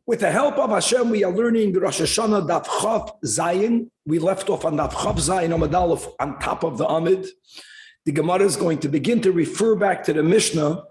With the help of Hashem, we are learning Rosh Hashana Daf Chav Zayin. We left off on Daf Chav Zayin Amud Aleph on top of the Amid. The Gemara is going to begin to refer back to the Mishnah,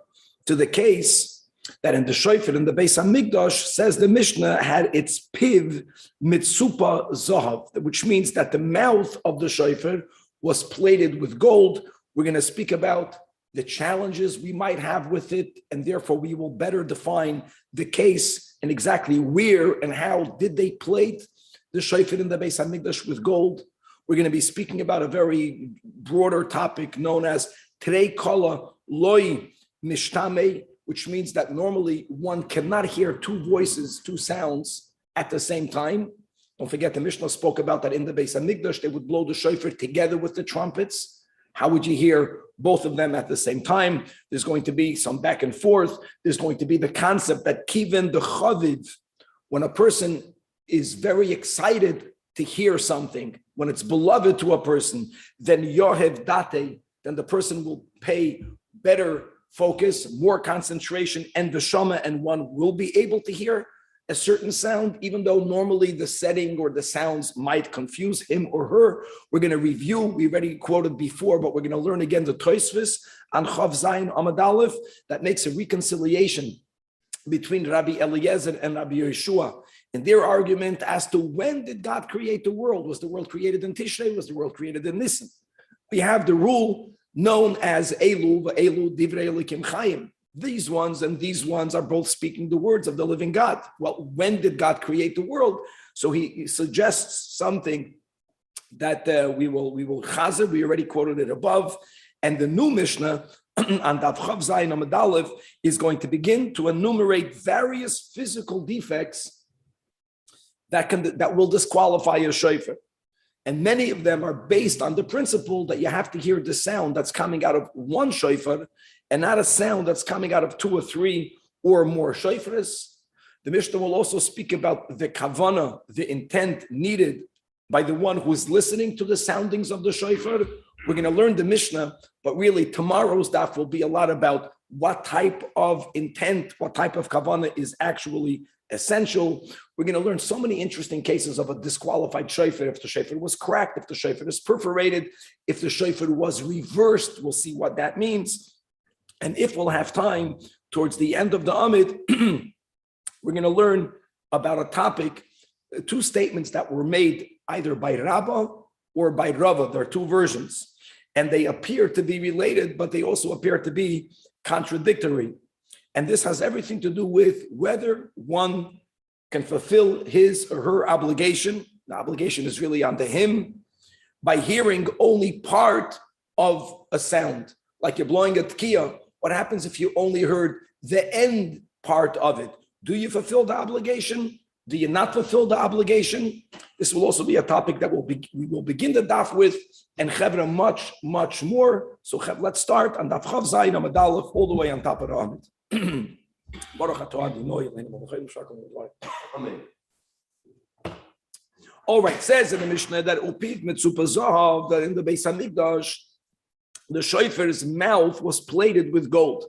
to the case that in the shofar in the Beis HaMikdash, says the Mishnah had its piv mitsupa zahav, which means that the mouth of the shofar was plated with gold. We're going to speak about the challenges we might have with it, and therefore we will better define the case and exactly where and how did they plate the shofar in the Beis HaMikdash with gold. We're going to be speaking about a very broader topic known as Terei Kala Loi Mishtame, which means that normally one cannot hear two voices, two sounds at the same time. Don't forget the Mishnah spoke about that in the Beis HaMikdash. They would blow the shofar together with the trumpets. How would you hear both of them at the same time? There's going to be some back and forth. There's going to be the concept that kiven the chaviv, when a person is very excited to hear something, when it's beloved to a person, then yohev date, then the person will pay better focus, more concentration, and the shama, and one will be able to hear a certain sound, even though normally the setting or the sounds might confuse him or her. We're going to review, we already quoted before, but we're going to learn again the Tosfos on Chav Zayin Amud Aleph that makes a reconciliation between Rabbi Eliezer and Rabbi Yeshua in their argument as to when did God create the world? Was the world created in Tishrei? Was the world created in Nisan? We have the rule known as Elu Divrei Elikim Chayim. These ones and these ones are both speaking the words of the living God. Well, when did God create the world? So he suggests something that we will chazer. We already quoted it above. And the new Mishnah on Daf Chav Zayin Amud Aleph is going to begin to enumerate various physical defects that will disqualify a shofar. And many of them are based on the principle that you have to hear the sound that's coming out of one shofar and not a sound that's coming out of two or three or more shofars. The Mishnah will also speak about the kavana, the intent needed by the one who is listening to the soundings of the shofar. We're going to learn the Mishnah, but really tomorrow's daf will be a lot about what type of intent, what type of kavana is actually essential. We're going to learn so many interesting cases of a disqualified shofar. If the shofar was cracked, if the shofar is perforated, if the shofar was reversed, we'll see what that means. And if we'll have time towards the end of the Amid, we're going to learn about a topic, two statements that were made either by Rabbah or by Rava. There are two versions, and they appear to be related, but they also appear to be contradictory. And this has everything to do with whether one can fulfill his or her obligation. The obligation is really onto him by hearing only part of a sound. Like you're blowing a tkiya. What happens if you only heard the end part of it? Do you fulfill the obligation? Do you not fulfill the obligation? This will also be a topic that we will begin the daf with, and chevra much, much more. So let's start on daf Chav Zayin Amud Aleph all the way on top of the Amid. All right, says in the Mishnah that upiv mitzupa zahav, that in the Beis HaMikdash, the shofar's mouth was plated with gold.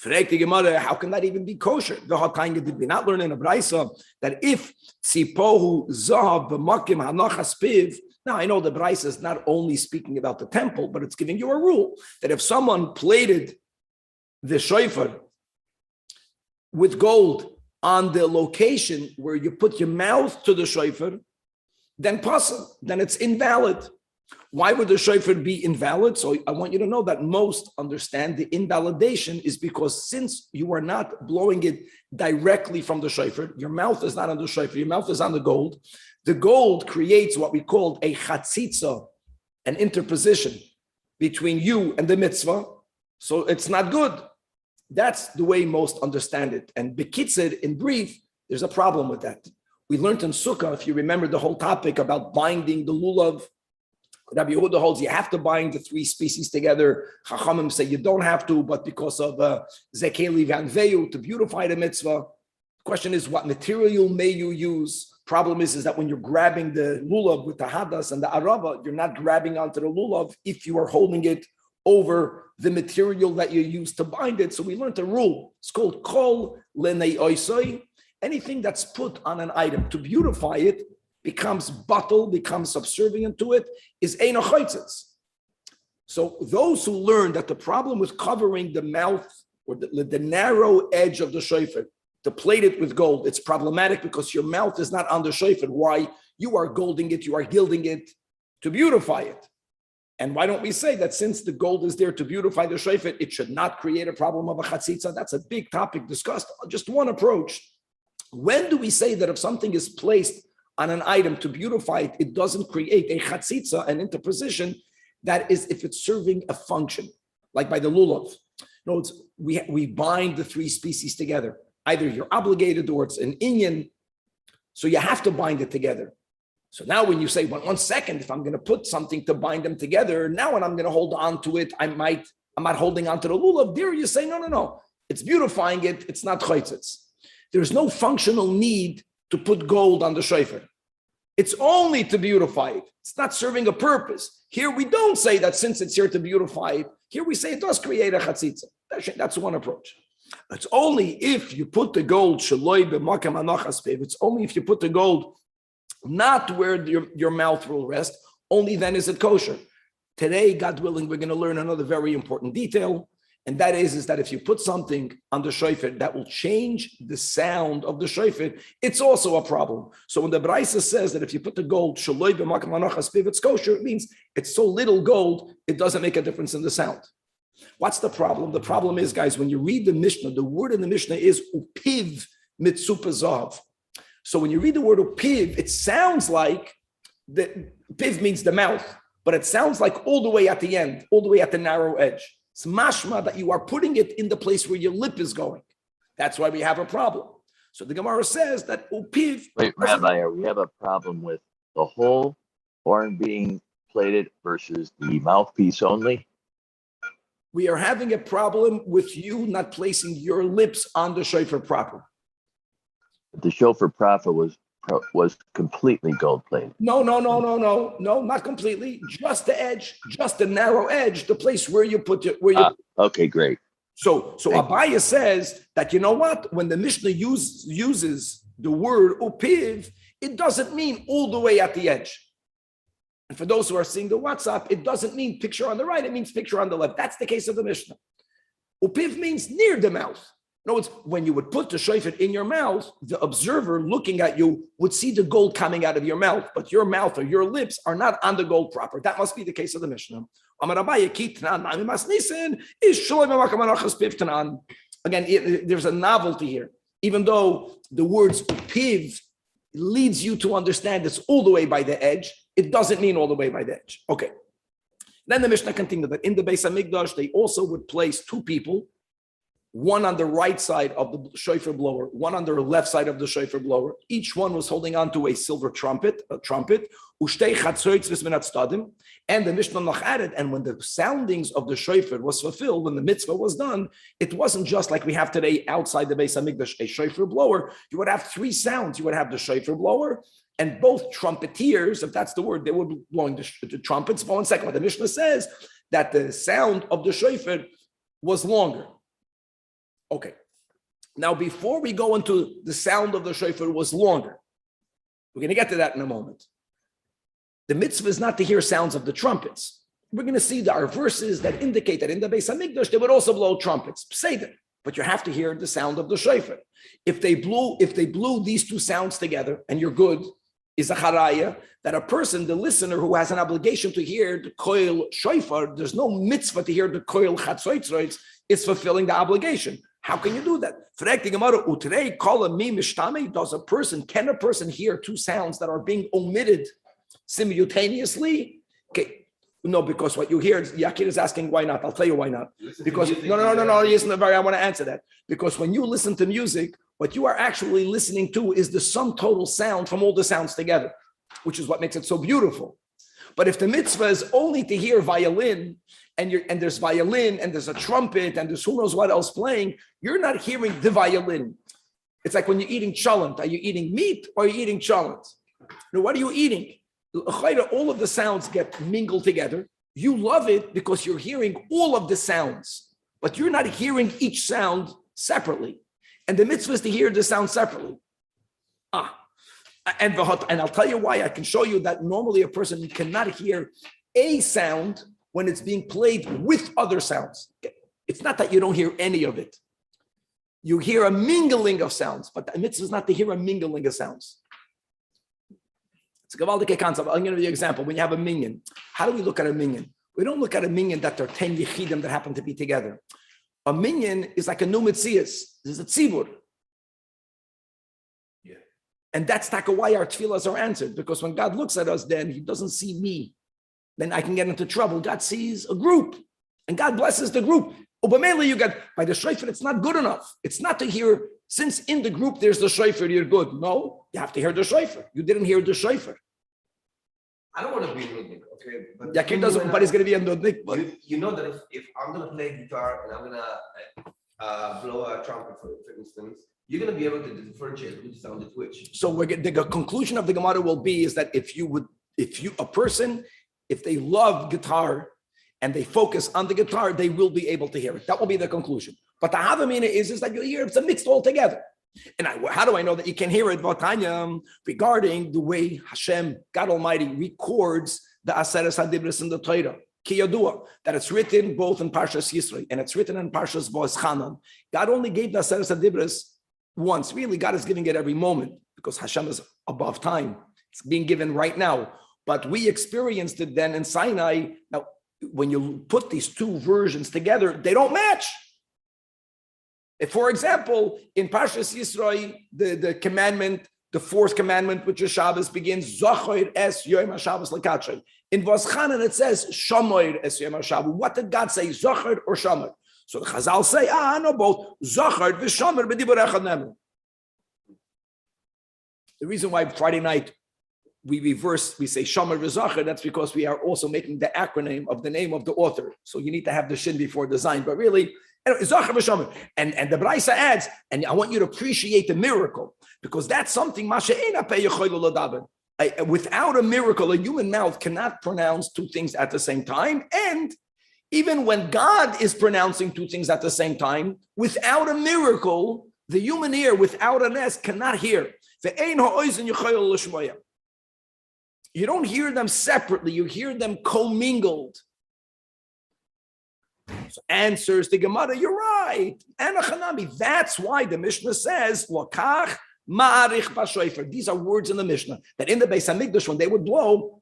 How can that even be kosher? Did we not learn in a brayso that if tzipohu zahav b'makim hanachas piv? Now I know the brayso is not only speaking about the temple, but it's giving you a rule that if someone plated the shofar with gold on the location where you put your mouth to the shofar, then it's invalid. Why would the shofar be invalid? So I want you to know that most understand the invalidation is because since you are not blowing it directly from the shofar, your mouth is not on the shofar, your mouth is on the gold. The gold creates what we call a chatzitza, an interposition between you and the mitzvah. So it's not good. That's the way most understand it. And bekitzer, in brief, there's a problem with that. We learned in Sukkah, if you remember the whole topic about binding the lulav. Rabbi Yehuda holds you have to bind the three species together. Chachamim say you don't have to, but because of zekeli vanveyu to beautify the mitzvah. The question is, what material may you use? Problem is that when you're grabbing the lulav with the hadas and the arava, you're not grabbing onto the lulav if you are holding it over the material that you use to bind it. So we learned a rule. It's called kol lenei oisoi. Anything that's put on an item to beautify it becomes bottle, becomes subservient to it, is eino chaitzes. So those who learn that the problem with covering the mouth or the narrow edge of the shofar, to plate it with gold, it's problematic because your mouth is not on the shofar. Why? You are golding it, you are gilding it to beautify it. And why don't we say that since the gold is there to beautify the shofar, it should not create a problem of a chatzitza? That's a big topic discussed. Just one approach. When do we say that if something is placed on an item to beautify it, it doesn't create a chatzitza, an interposition? That is if it's serving a function, like by the lulav. No, we bind the three species together. Either you're obligated or it's an inyan, so you have to bind it together. So now when you say, well, 1 second, if I'm going to put something to bind them together, now when I'm going to hold on to it, I'm not holding on to the lulav. There you say, no. It's beautifying it. It's not chaytzitz. There's no functional need to put gold on the shofar. It's only to beautify it. It's not serving a purpose. Here we don't say that since it's here to beautify it. Here we say it does create a chatzitza. That's one approach. It's only if you put the gold, it's only if you put the gold not where your mouth will rest, only then is it kosher. Today, God willing, we're going to learn another very important detail, and that is that if you put something on the shofar that will change the sound of the shofar, it's also a problem. So when the Braisa says that if you put the gold, it's kosher, it means it's so little gold, it doesn't make a difference in the sound. What's the problem? The problem is, guys, when you read the Mishnah, the word in the Mishnah is upiv mitzupa zav. So when you read the word upiv, it sounds like piv means the mouth, but it sounds like all the way at the end, all the way at the narrow edge. It's mashma that you are putting it in the place where your lip is going. That's why we have a problem. So the Gemara says that upiv. Wait, Rabbi, we have a problem with the whole horn being plated versus the mouthpiece only? We are having a problem with you not placing your lips on the shofar proper. The shofar prophet was completely gold plated. No, not completely. Just the edge, just the narrow edge, the place where you put it. Okay, great. So Abaya says that, you know what? When the Mishnah uses the word upiv, it doesn't mean all the way at the edge. And for those who are seeing the WhatsApp, it doesn't mean picture on the right, it means picture on the left. That's the case of the Mishnah. Upiv means near the mouth. In other words, when you would put the shofar in your mouth, the observer looking at you would see the gold coming out of your mouth, but your mouth or your lips are not on the gold proper. That must be the case of the Mishnah. Again, there's a novelty here. Even though the words upiv leads you to understand it's all the way by the edge, it doesn't mean all the way by the edge. Okay. Then the Mishnah continued that in the Beis HaMikdash, they also would place two people, one on the right side of the shofar blower, one on the left side of the shofar blower. Each one was holding on to a silver trumpet, and the Mishnah noch added, and when the soundings of the shofar was fulfilled, when the mitzvah was done, it wasn't just like we have today outside the Beis HaMikdash, a shofar blower. You would have three sounds. You would have the shofar blower, and both trumpeteers, if that's the word, they would be blowing the trumpets. But 1 second, the Mishnah says that the sound of the shofar was longer. Okay. Now, before we go into the sound of the shofar was longer, we're going to get to that in a moment. The mitzvah is not to hear sounds of the trumpets. We're going to see there are verses that indicate that in the Beis HaMikdash, they would also blow trumpets, Seder, but you have to hear the sound of the shofar. If they blew these two sounds together, and you're good, is a charaya that a person, the listener who has an obligation to hear the koil shofar, there's no mitzvah to hear the koil chatzoitzroitz, it's fulfilling the obligation. How can you do that? Can a person hear two sounds that are being omitted simultaneously? Okay. No, because what you hear, Yakir is asking why not. I'll tell you why not. Because no, listen, I want to answer that. Because when you listen to music, what you are actually listening to is the sum total sound from all the sounds together, which is what makes it so beautiful. But if the mitzvah is only to hear violin, and there's violin, and there's a trumpet, and there's who knows what else playing, you're not hearing the violin. It's like when you're eating cholent. Are you eating meat or are you eating cholent? Now, what are you eating? All of the sounds get mingled together. You love it because you're hearing all of the sounds, but you're not hearing each sound separately. And the mitzvah is to hear the sound separately. And I'll tell you why. I can show you that normally a person cannot hear a sound when it's being played with other sounds. It's not that you don't hear any of it. You hear a mingling of sounds, but the mitzvah is not to hear a mingling of sounds. It's a gewaldige concept. I'm going to give you an example. When you have a minyan, how do we look at a minyan? We don't look at a minyan that there are 10 yichidim that happen to be together. A minyan is like a new mitzias. This is a tzibur. Yeah. And that's why our tefillas are answered. Because when God looks at us, then he doesn't see me. Then I can get into trouble. God sees a group. And God blesses the group. Ubamela, you get by the shofar, it's not good enough. It's not to hear, since in the group there's the shofar, you're good. No, you have to hear the shofar. You didn't hear the shofar. I don't want to be nudnik, okay? But Yakir doesn't, nobody's going to be a nudnik. But you know that if I'm going to play guitar and I'm going to blow a trumpet, for instance, you're going to be able to differentiate which sound is which. So the conclusion of the Gemara will be is that if they love guitar and they focus on the guitar, they will be able to hear it. That will be the conclusion. But the Havamina is that you hear it's a mixed altogether. And how do I know that you can hear it, Vatanya, regarding the way Hashem, God Almighty, records the Aseres HaDibros in the Torah? Ki Yadua, that it's written both in Parshas Yisro and it's written in Parshas Rosh Hashana. God only gave the Aseres HaDibros once. Really, God is giving it every moment because Hashem is above time. It's being given right now. But we experienced it then in Sinai. Now, when you put these two versions together, they don't match. If, for example, in Parshas Yisro, the commandment, the fourth commandment, which is Shabbos, begins Zocher es Yom HaShabbos Lekatshei. In Rosh Hashana it says Shomer es Yom HaShabbos. What did God say, Zocher or Shomer? So the Chazal say, no, both Zocher v'Shomer b'dibur echad nemu. The reason why Friday night we say Shomer v'Zocher, that's because we are also making the acronym of the name of the author. So you need to have the shin before the zayin, but really, and the Braisa adds, and I want you to appreciate the miracle, because that's something without a miracle, a human mouth cannot pronounce two things at the same time. And even when God is pronouncing two things at the same time, without a miracle, the human ear without an S cannot hear. You don't hear them separately, you hear them commingled. So answers the Gemara, you're right. That's why the Mishnah says, Lokach ma'arich b'shofar. These are words in the Mishnah, that in the Beis HaMikdash, when they would blow,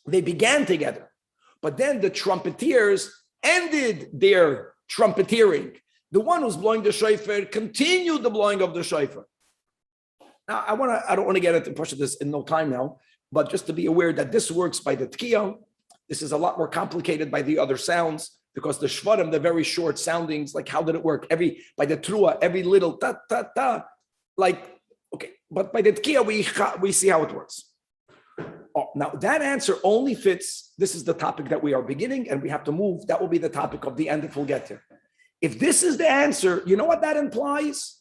they began together. But then the trumpeters ended their trumpeteering. The one who's blowing the shofar continued the blowing of the shofar. Now, I don't want to get into push this in no time now, but just to be aware that this works by the tkiya. This is a lot more complicated by the other sounds, because the shvarim, the very short soundings, like how did it work? By the trua, every little ta ta ta, like okay. But by the tkiya, we see how it works. Oh, now that answer only fits. This is the topic that we are beginning, and we have to move. That will be the topic of the end that we'll get to. If this is the answer, you know what that implies?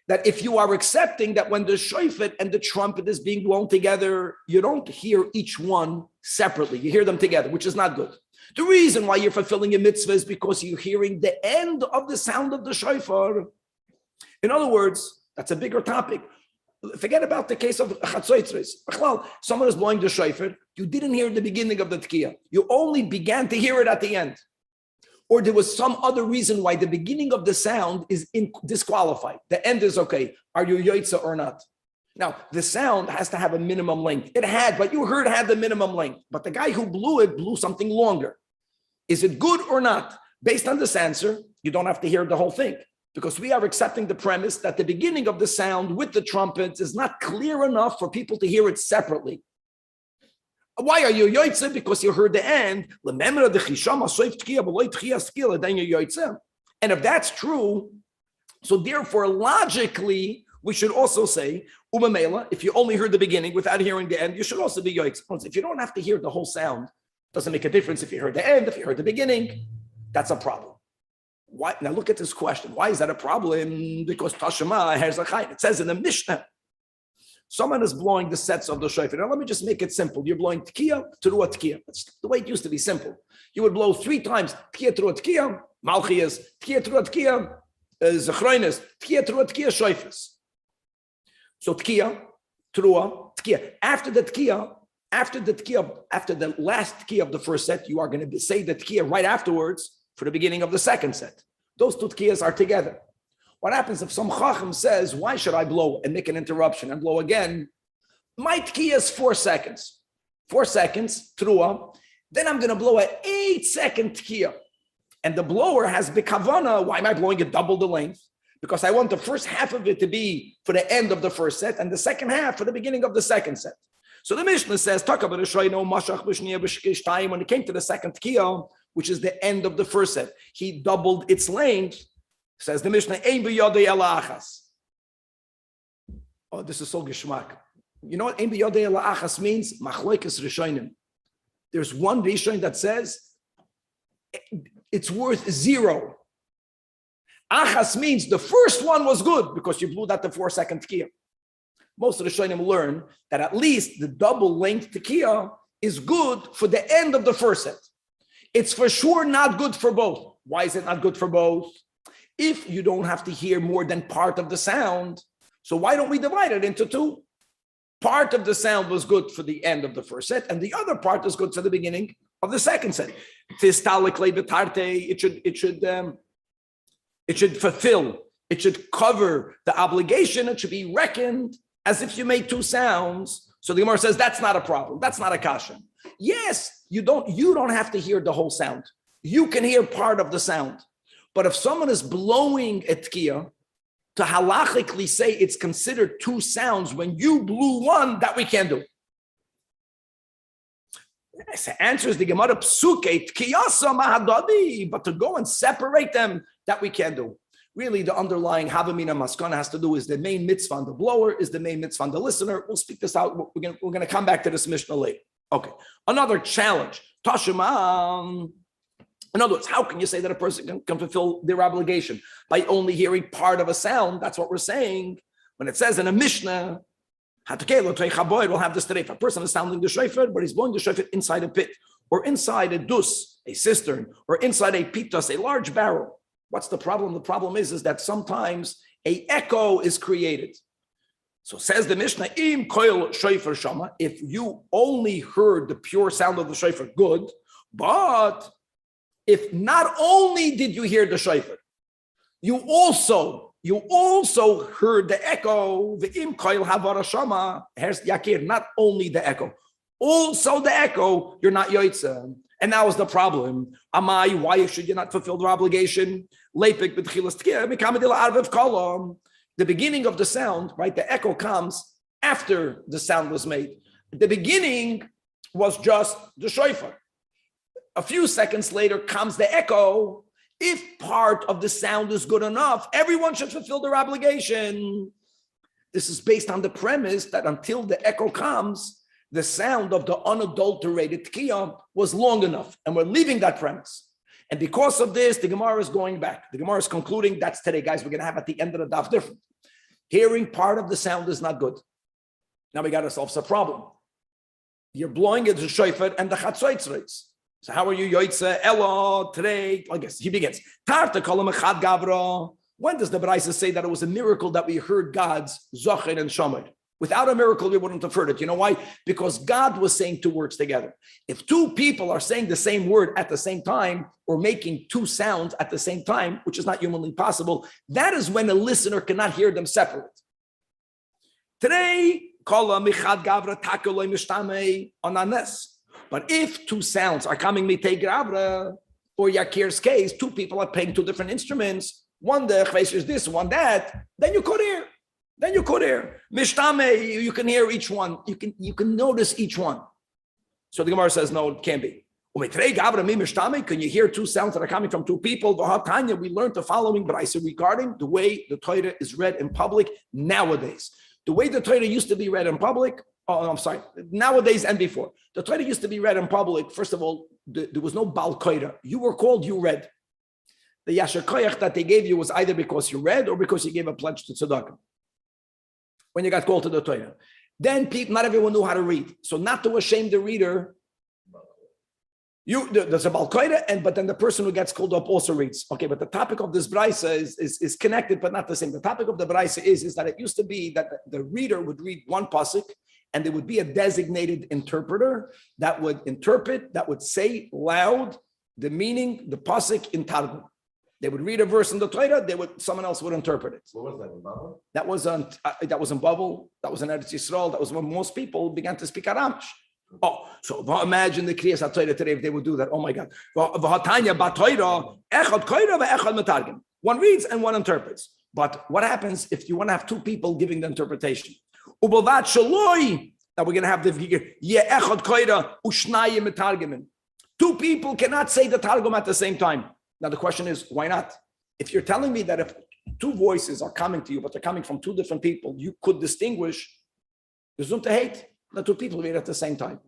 That if you are accepting that when the shofar and the trumpet is being blown together, you don't hear each one separately. You hear them together, which is not good. The reason why you're fulfilling a mitzvah is because you're hearing the end of the sound of the shofar. In other words, that's a bigger topic. Forget about the case of chatzotzres. Someone is blowing the shofar. You didn't hear the beginning of the tkiya. You only began to hear it at the end. Or there was some other reason why the beginning of the sound is disqualified. The end is okay. Are you yoitza or not? Now, the sound has to have a minimum length. It had, but you heard had the minimum length. But the guy who blew it blew something longer. Is it good or not? Based on this answer, you don't have to hear the whole thing, because we are accepting the premise that the beginning of the sound with the trumpets is not clear enough for people to hear it separately. Why are you yoitze? Because you heard the end. And if that's true, so therefore logically, we should also say, Umamela, if you only heard the beginning without hearing the end, you should also be yoitze. If you don't have to hear the whole sound, it doesn't make a difference if you heard the end, if you heard the beginning, that's a problem. Why? Now look at this question. Why is that a problem? Because Tashema has a chayin. It says in the Mishnah. Someone is blowing the sets of the shofar. Now let me just make it simple. You're blowing tkiya, teruah, tkiya. That's the way it used to be simple. You would blow 3 times tkiya, teruah, tkiya, malchiyas, tkiya, teruah, tkiya, zechroinus, tkiya, teruah, tkiya, shofars. So tkiya, teruah, tkiya. After the last tkiya of the first set, you are going to say the tkiya right afterwards for the beginning of the second set. Those 2 tkiyas are together. What happens if some chacham says, why should I blow and make an interruption and blow again? My tkiya is 4 seconds. 4 seconds, teruah. Then I'm going to blow an 8-second tkiya. And the blower has bekavana. Why am I blowing it double the length? Because I want the first half of it to be for the end of the first set and the second half for the beginning of the second set. So the Mishnah says, when it came to the second tkiya, which is the end of the first set, he doubled its length. Says the Mishnah, oh, this is so geschmack. You know what ein b'yodei ela achas means? Machlokes rishonim. There's one rishon that says it's worth 0. Achas means the first one was good because you blew that the 4-second tkiya. Most of the rishonim learn that at least the double length tkiya is good for the end of the first set. It's for sure not good for both. Why is it not good for both? If you don't have to hear more than part of the sound, so why don't we divide it into 2? Part of the sound was good for the end of the first set, and the other part is good for the beginning of the second set. It should fulfill, it should cover the obligation, it should be reckoned as if you made 2 sounds. So the Gemara says that's not a problem, that's not a kasha. Yes, you don't have to hear the whole sound. You can hear part of the sound. But if someone is blowing a tkiya, to halachically say it's considered 2 sounds when you blew 1, that we can't do. The answer is the Gemara psuke tkiyasa mahadadi, but to go and separate them, that we can't do. Really, the underlying havamina maskana has to do is the main mitzvah on the blower is the main mitzvah on the listener. We'll speak this out. We're going to come back to this Mishnah later. Okay, another challenge. Tashima. In other words, how can you say that a person can fulfill their obligation by only hearing part of a sound? That's what we're saying. When it says in a Mishnah, we'll have this today. If a person is sounding the shofar, but he's blowing the shofar inside a pit, or inside a dus, a cistern, or inside a pitas, a large barrel. What's the problem? The problem is that sometimes an echo is created. So says the Mishnah, im koil shofar shama, if you only heard the pure sound of the shofar, good, but if not only did you hear the shofar, you also heard the echo, the im koil havara shama, here's yakir, not only the echo, also the echo, you're not yoitza. And that was the problem. Amai, why should you not fulfill their obligation? Lepik b'tchilas tkir, mikamadila arvev kolom. The beginning of the sound, right? The echo comes after the sound was made. The beginning was just the shofar. A few seconds later comes the echo. If part of the sound is good enough, everyone should fulfill their obligation. This is based on the premise that until the echo comes, the sound of the unadulterated tkiyah was long enough. And we're leaving that premise. And because of this, the Gemara is going back. The Gemara is concluding that's today, guys. We're going to have at the end of the daf different. Hearing part of the sound is not good. Now we got ourselves a problem. You're blowing it to shofar and the chatzotz. So how are you, Yoitze? Elo, today, I guess he begins. Tarta kolam echad gavra. When does the Baraisa say that it was a miracle that we heard God's Zocher and Shomer? Without a miracle, we wouldn't have heard it. You know why? Because God was saying 2 words together. If 2 people are saying the same word at the same time, or making 2 sounds at the same time, which is not humanly possible, that is when a listener cannot hear them separate. Today, kolam echad gavra takolay mishtame onanes. But if 2 sounds are coming mitei gravra, or Yakir's case, 2 people are playing 2 different instruments, one the chvesh is this, one that, then you could hear. Mishtame, you can hear each one. You can notice each one. So the Gemara says, no, it can't be. Can you hear 2 sounds that are coming from 2 people? We learned the following, but I said regarding the way the Torah is read in public nowadays. The way the Torah used to be read in public, nowadays and before. The Torah used to be read in public. First of all, there was no Bal Koira. You were called, you read. The Yasher Koyach that they gave you was either because you read or because you gave a pledge to Tzedakah when you got called to the Torah. Then people, not everyone knew how to read. So not to shame the reader, there's a balkoida, but then the person who gets called up also reads. Okay, but the topic of this brisa is connected, but not the same. The topic of the brisa is that it used to be that the reader would read one pasuk, and there would be a designated interpreter that would interpret, that would say loud the meaning, the pasuk in Targum. They would read a verse in the Torah, someone else would interpret it. What was that in Babel? That was in Babel, that was in Eretz Yisrael, that was when most people began to speak Aramish. Oh, so imagine the Kriyas HaTorah today if they would do that. Oh my God. One reads and one interprets. But what happens if you want to have two people giving the interpretation? Now we're going to have the two people cannot say the Targum at the same time. Now the question is, why not? If you're telling me that if two voices are coming to you, but they're coming from two different people, you could distinguish, there's no to hate. The two people read at the same time.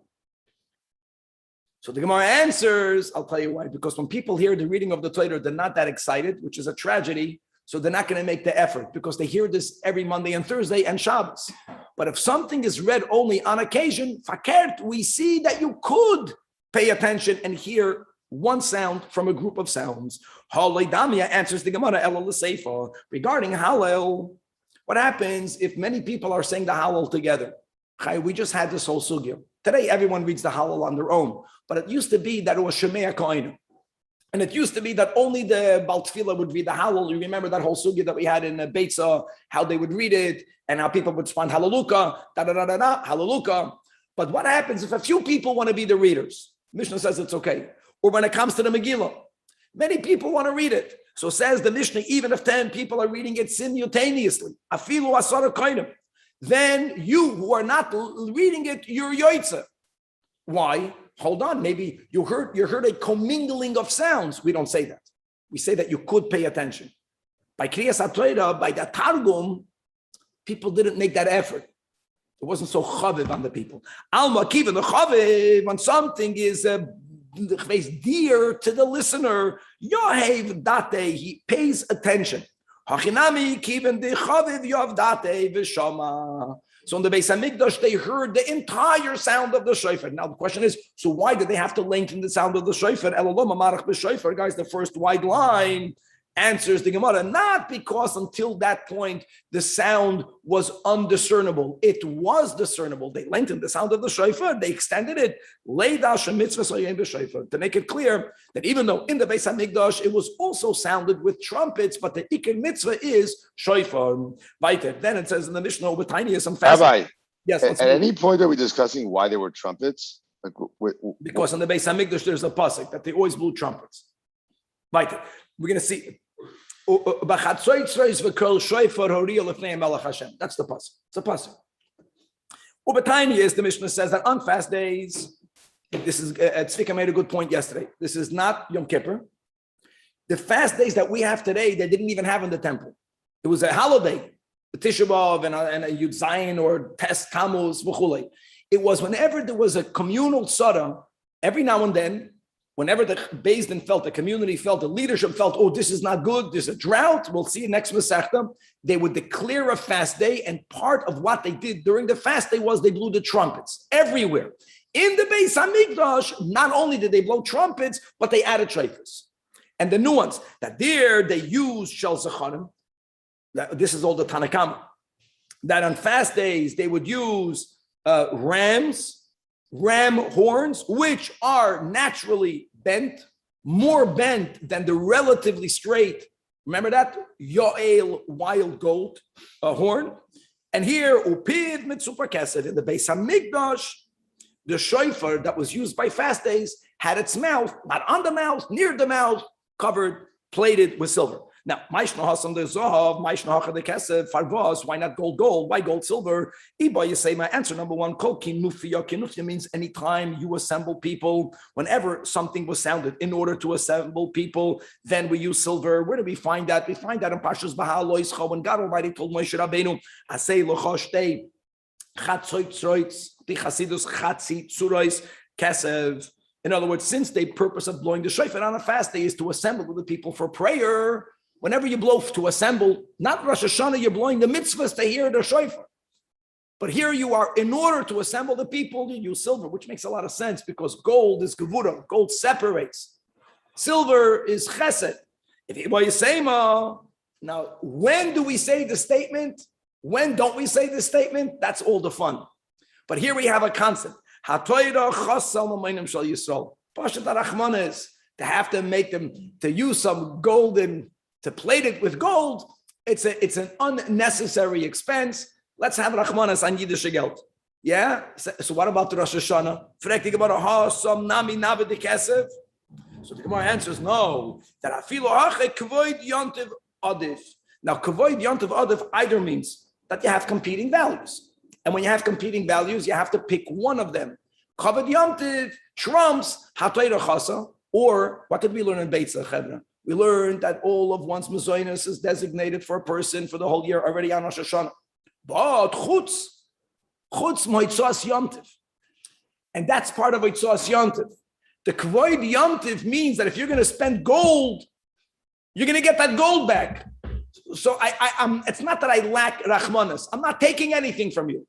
So the Gemara answers, I'll tell you why. Because when people hear the reading of the Torah, they're not that excited, which is a tragedy. So they're not going to make the effort because they hear this every Monday and Thursday and Shabbos. But if something is read only on occasion, fakert, we see that you could pay attention and hear one sound from a group of sounds. Halei Damia answers the Gemara Elul Seifa regarding Hallel. What happens if many people are saying the Hallel together? We just had this whole sugya. Today, everyone reads the Hallel on their own. But it used to be that it was Shemea Kohen. And it used to be that only the Baal Tefilla would read the Hallel. You remember that whole sugya that we had in Beitza, how they would read it, and how people would respond, Hallelujah, da-da-da-da-da, Hallelujah. But what happens if a few people want to be the readers? Mishnah says it's okay. Or when it comes to the Megillah, many people want to read it. So says the Mishnah, even if 10 people are reading it simultaneously, afilu asara koinim, then you who are not reading it, you're yoitza. Why? Hold on, maybe you heard a commingling of sounds. We don't say that. We say that you could pay attention. By Kriyas HaTorah, by the Targum, people didn't make that effort. It wasn't so chaviv on the people. Alma kiven the chaviv, when something is dear to the listener, yohev date, he pays attention. Hachinami kiven the chaviv yov date v'shama. So in the Beis Hamikdash, they heard the entire sound of the shofar. Now the question is, so why did they have to lengthen the sound of the shofar? Guys, the first wide line answers the Gemara, not because until that point the sound was undiscernible. It was discernible. They lengthened the sound of the shofar. They extended it to make it clear that even though in the Beis Hamikdash it was also sounded with trumpets, but the Iker mitzvah is shofar. Then it says in the Mishnah, over tiny some fast. Rabbi, yes. at any point are we discussing why there were trumpets? Because in the Beis Hamikdash there's a pasuk that they always blew trumpets. We're going to see. That's the pasuk. It's a pasuk. Ubatiny is the Mishnah says that on fast days, this is Tzvika made a good point yesterday. This is not Yom Kippur. The fast days that we have today, they didn't even have in the temple. It was a holiday, the Tisha B'Av and a Yud Zayin or Tes Tammuz v'chulei. It was whenever there was a communal tzara, every now and then. Whenever the Beis Din felt, the community felt, the leadership felt, oh, this is not good, there's a drought, we'll see next Masechta, they would declare a fast day, and part of what they did during the fast day was they blew the trumpets everywhere. In the Beis Hamikdash, not only did they blow trumpets, but they added shofars. And the nuance, that there they used shel zacharim, this is all the Tanach, that on fast days they would use ram horns, which are naturally bent, more bent than the relatively straight. Remember that? Yoel, wild goat horn. And here, upiv mitzupa kesed, in the Beis Hamikdash, the shofar that was used by fast days had its mouth, not on the mouth, near the mouth, covered, plated with silver. Now, Mishnah Hassan the Zahav, Mishnah Hacha the Kesef, Farvas, why not gold? Why gold, silver? Iba, you say my answer number one, Kol kinufia. Kinufia means anytime you assemble people, whenever something was sounded, in order to assemble people, then we use silver. Where do we find that? We find that in Pashas Bahal Loischa, when God Almighty told Moshe Rabbeinu, Asei Lochosh Chatzoitzoitz, Tichasidus Chatzi Tzurois Kesef. In other words, since the purpose of blowing the shofar on a fast day is to assemble the people for prayer, whenever you blow to assemble, not Rosh Hashana, you're blowing the mitzvahs to hear the shofar. But here you are, in order to assemble the people, you use silver, which makes a lot of sense because gold is gevura, gold separates. Silver is chesed. If you say, now, when do we say the statement? When don't we say the statement? That's all the fun. But here we have a concept. Pashat Arachmana is to have to make them, to use some gold and to plate it with gold. It's an unnecessary expense. Let's have Rachmanas on Yiddish Geld. Yeah? So what about the Rosh Hashana? So the Gemara answers no. That afilu hache kvoid yontiv adif. Now kvoid yontiv adif either means that you have competing values. And when you have competing values, you have to pick one of them. Kvoid yontiv trumps hatayra chasa. Or what did we learn in Beitza Chevra? We learned that all of one's mezonos is designated for a person for the whole year already on Rosh Hashana. But chutz moitzas yomtiv. And that's part of moitzas yomtiv. The kvoid yomtiv means that if you're going to spend gold, you're going to get that gold back. So I'm. It's not that I lack rachmanas. I'm not taking anything from you.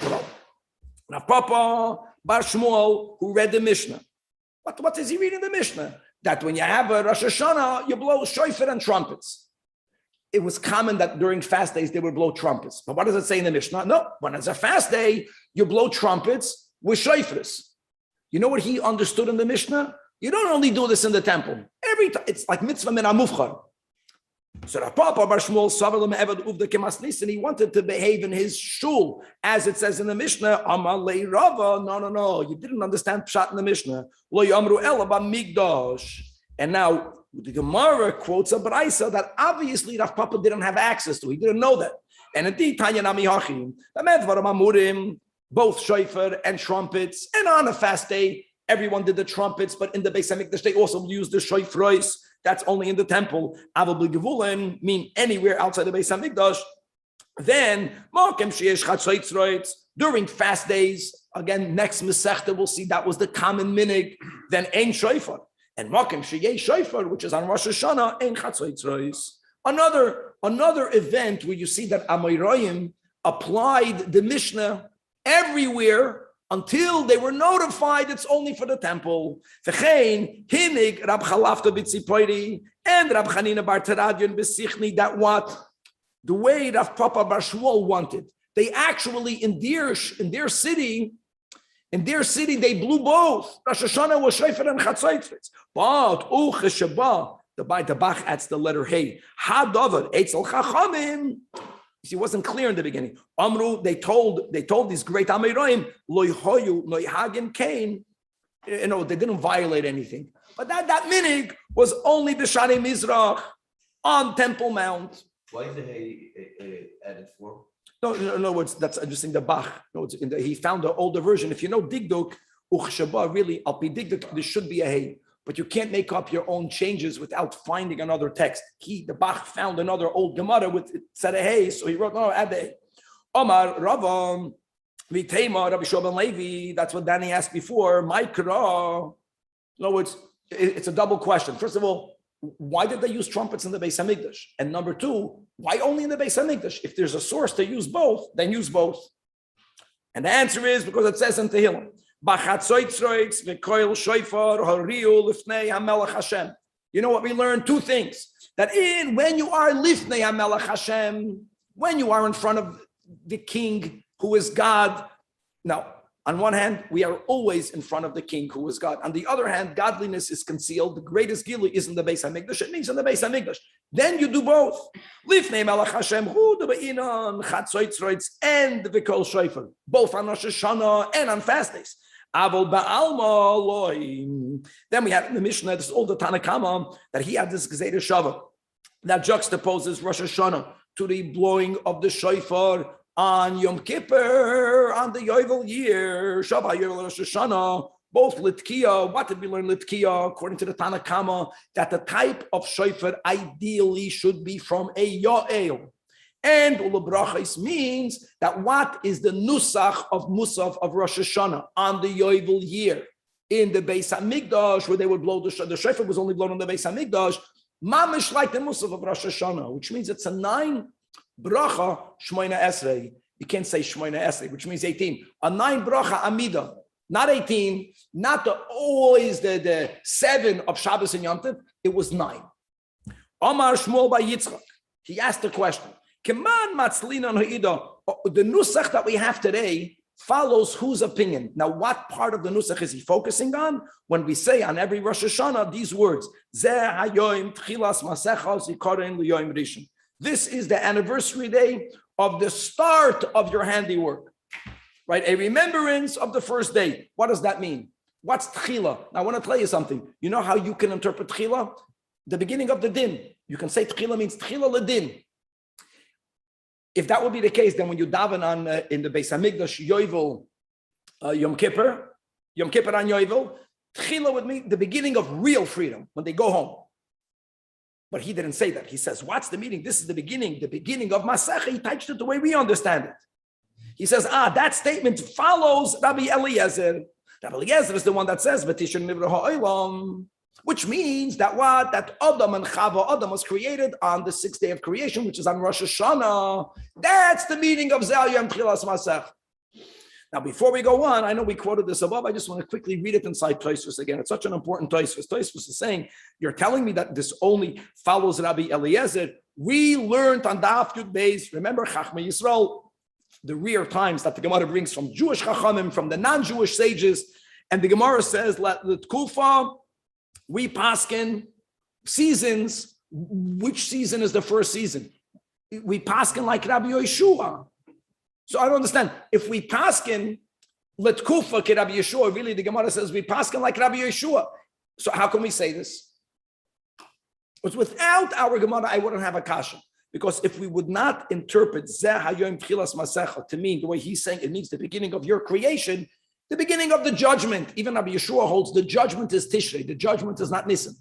Now, Papa Bar Shmuel, who read the Mishnah, what is he reading the Mishnah? That when you have a Rosh Hashana, you blow shofar and trumpets. It was common that during fast days they would blow trumpets. But what does it say in the Mishnah? No, when it's a fast day, you blow trumpets with shofars. You know what he understood in the Mishnah? You don't only do this in the temple. Every time, it's like mitzvah min amufchar. So Papa Bar Shmuel Savelim Eved Uvda Kemasnis, and he wanted to behave in his shul, as it says in the Mishnah. Amalei Rava, no, you didn't understand pshat in the Mishnah. Lo yamru ela b'migdash. And now the Gemara quotes a brayso that obviously Rav Papa didn't have access to. He didn't know that. And indeed, Tanya Nami Hachim, both shofar and trumpets, and on a fast day, everyone did the trumpets, but in the Beis HaMikdash, they also used the shofros. That's only in the temple. Aval b'gevulen mean anywhere outside the Beis HaMikdash. Then, during fast days, again, next Masechta, we'll see that was the common minig, then ein shofar. And Makim Sheyeh Shofar, which is on Rosh Hashana, ein Chatzos. Another event where you see that Amoraim applied the Mishnah everywhere until they were notified it's only for the temple. V'chein hinig Rab Chalafta b'tzipoiri and Rab Chanina bar Teradion b'sichni, that what the way Rav Papa Bar Shmuel wanted. They actually in their city, they blew both. Rosh Hashana was shofar and chatzaitzritz. But the Bach adds the letter Hey. Hadavar etzel chachamim. He wasn't clear in the beginning. Amru, they told these great Amoraim, loy hoyu, loy hagin kain. They didn't violate anything. But that minig was only b'sharei Mizrach on Temple Mount. Why is the hay added for? No, in other words, that's interesting. The Bach. No, he found the older version. If you know Digduk, Uchshaba, really, Al Pi Digduk, there should be a Hey. But you can't make up your own changes without finding another text. The Bach found another old Gemara with it said a Hey, so he wrote, no, add the Hey. Omar, Ravam, Vitema, Rabbi Shoban Levi, that's what Danny asked before. Maikra. No, it's a double question. First of all, why did they use trumpets in the Beis HaMikdash? And number two, why only in the Beis HaMikdash? If there's a source to use both, then use both. And the answer is because it says in Tehillim, you know what we learned? Two things. That when you are Lifnei HaMelech Hashem, when you are in front of the king who is God. Now, on one hand, we are always in front of the king who is God. On the other hand, godliness is concealed. The greatest gili is in the Beis HaMikdash. It means in the Beis HaMikdash. Then you do both. Lifnei Melech Hashem, Hu Deba'inon, Chatzoitzroitz, and the Vikol Shofar. Both on Rosh Hashana and on fast days. Avol Ba'alma Loi. Then we have in the Mishnah, this old Tanach that he had this Gzeira Shava that juxtaposes Rosh Hashana to the blowing of the shofar on Yom Kippur, on the Yovel year, Shabbat Yovel Rosh Hashanah, both Litkiya. What did we learn Litkiya? According to the Tanach, that the type of shofar ideally should be from a Yoel. And Ulabrachis means that what is the Nusach of Musaf of Rosh Hashanah on the Yovel year? In the Beis HaMikdash, where they would blow the shofar was only blown on the Beis HaMikdash, mamish like the Musaf of Rosh Hashanah, which means it's a 9 bracha shmoina esrei. You can't say Shmoina Esrei, which means 18. A 9 bracha Amida, not 18, not always the 7 of Shabbos and Yom Tov. It was 9. Omar Shmuel by Yitzchak. He asked the question. Keman Matzlina Ha'ida. The nusach that we have today follows whose opinion? Now, what part of the nusach is he focusing on? When we say on every Rosh Hashana these words, Zeh hayoim tchilas masechos yikorin liyoim rishon. This is the anniversary day of the start of your handiwork, right? A remembrance of the first day. What does that mean? What's tchila? Now, I want to tell you something. You know how you can interpret tchila? The beginning of the din. You can say tchila means tchila ledin. If that would be the case, then when you daven on in the Beis Hamikdash Yovel Yom Kippur on Yovel, tchila would mean the beginning of real freedom when they go home. But he didn't say that. He says, "What's the meaning? This is the beginning of Masechah." He touched it the way we understand it. He says, that statement follows Rabbi Eliezer. Rabbi Eliezer is the one that says, "V'tishin nivra ha'olam," which means that what? That Adam and Chava, Adam was created on the 6th day of creation, which is on Rosh Hashana. That's the meaning of Zeh Yom Tchilas Masech. Now, before we go on, I know we quoted this above. I just want to quickly read it inside Tosfos again. It's such an important Tosfos. Tosfos is saying, you're telling me that this only follows Rabbi Eliezer. We learned on Daf Yud Beis, remember Chachmei Yisrael, the rare times that the Gemara brings from Jewish Chachamim, from the non-Jewish sages, and the Gemara says, let the Tkufa, we paskin seasons. Which season is the first season? We paskin like Rabbi Yeshua. So I don't understand. If we paskin letkufa ke Rabbi Yeshua, really the Gemara says we paskin like Rabbi Yeshua. So how can we say this? Because without our Gemara, I wouldn't have a kasha. Because if we would not interpret Zeh Hayom Tchilas Masecha to mean the way he's saying it means the beginning of your creation, the beginning of the judgment. Even Rabbi Yeshua holds the judgment is Tishrei. The judgment is not Nisan.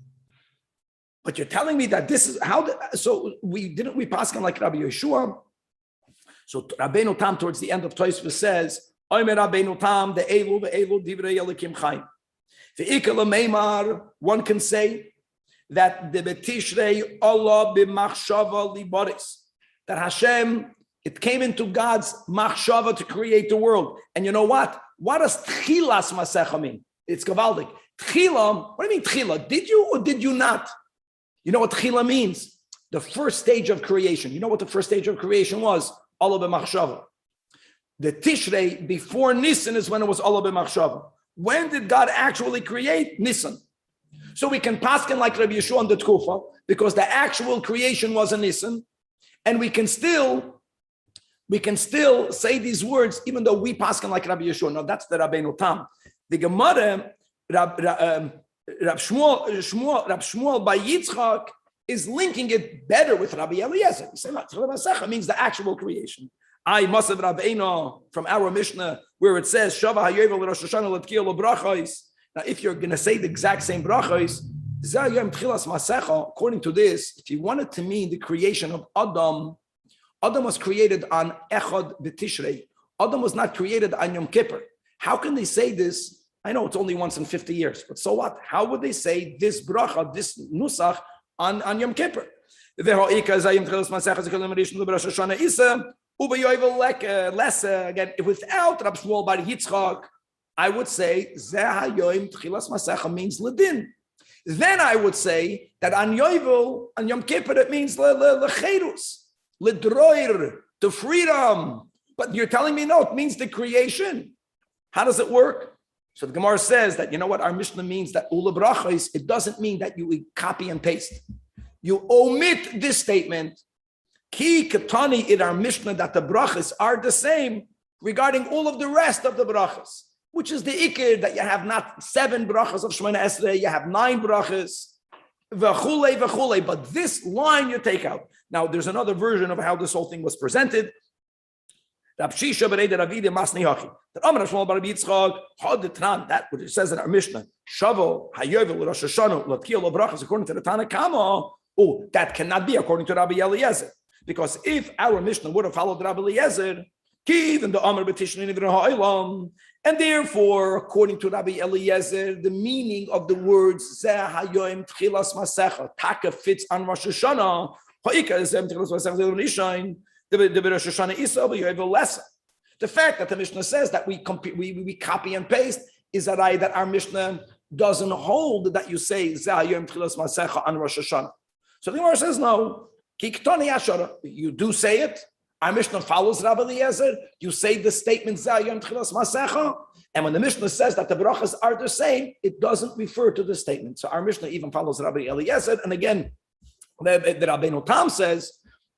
But you're telling me that this is how. So we paskin like Rabbi Yeshua. So Rabbeinu Tam towards the end of Tosfos says, "Omer Rabbeinu Tam the Elu divrei Elikim Chaim." The Ikala Meimar, one can say that the Betishrei Allah b'machshava libaris, that Hashem, it came into God's machshava to create the world. And you know what? What does tchilas masecha mean? It's gavaldik. Tchila, what do you mean tchila? Did you or did you not? You know what tchila means? The first stage of creation. You know what the first stage of creation was? Allah b'machshava. The Tishrei before Nisan is when it was Allah b'machshava. When did God actually create? Nisan. So we can paskin like Rabbi Yeshua on the Tkufa because the actual creation was a Nisan, and we can still say these words even though we paskin like Rabbi Yeshua. No, that's the Rabbeinu Tam. The Gemara, Rab Shmuel by Yitzchak is linking it better with Rabbi Eliezer. He said, "Masecha means the actual creation." I must have Rabbeinu from our Mishnah where it says, "Shava hayovel Rosh Hashana l'tkiyah l'brachos." Now, if you're going to say the exact same brachos, Zeh Yom Tchilas Masecha, according to this, if you wanted to mean the creation of Adam, Adam was created on Echad B'Tishrei. Adam was not created on Yom Kippur. How can they say this? I know it's only once in 50 years, but so what? How would they say this bracha, this nusach on Yom Kippur? Again, without Rab Shmuel bar Yitzchak, I would say Zeh Hayoim Tchilas Masecha means ledin. Then I would say that on Yovel, on Yom Kippur, it means lecherus, ledroir, to freedom. But you're telling me no, it means the creation. How does it work? So the Gemara says that, you know what, our Mishnah means that ula brachos, it doesn't mean that you copy and paste. You omit this statement. Ki katani in our Mishnah that the brachos are the same regarding all of the rest of the brachos, which is the ikir that you have not 7 brachos of Shemona Esrei, you have 9 brachos, v'chulei, v'chulei, but this line you take out. Now, there's another version of how this whole thing was presented. That what it says in our Mishnah, Shavo, Hayovel, Rosh Hashana, L'tkiyah L'brachos, according to the Tanach, that cannot be according to Rabbi Eliezer. Because if our Mishnah would have followed Rabbi Eliezer, even the Amar B'Tishrei Nivra Ha'olam, and therefore, according to Rabbi Eliezer, the meaning of the words Zeh Hayoim Tchilas Masecha Taka fits on Rosh Hashana. Rosh Hashana Isa, you have a lesson. The fact that the Mishnah says that we copy and paste is that our Mishnah doesn't hold that you say Zayom Tchilas Masecha on Rosh Hashana. So the Gemara says no. You do say it. Our Mishnah follows Rabbi Eliezer. You say the statement Zayom Tchilas Masecha, and when the Mishnah says that the brachas are the same, it doesn't refer to the statement. So our Mishnah even follows Rabbi Eliezer. And again, the Rabbeinu Tam says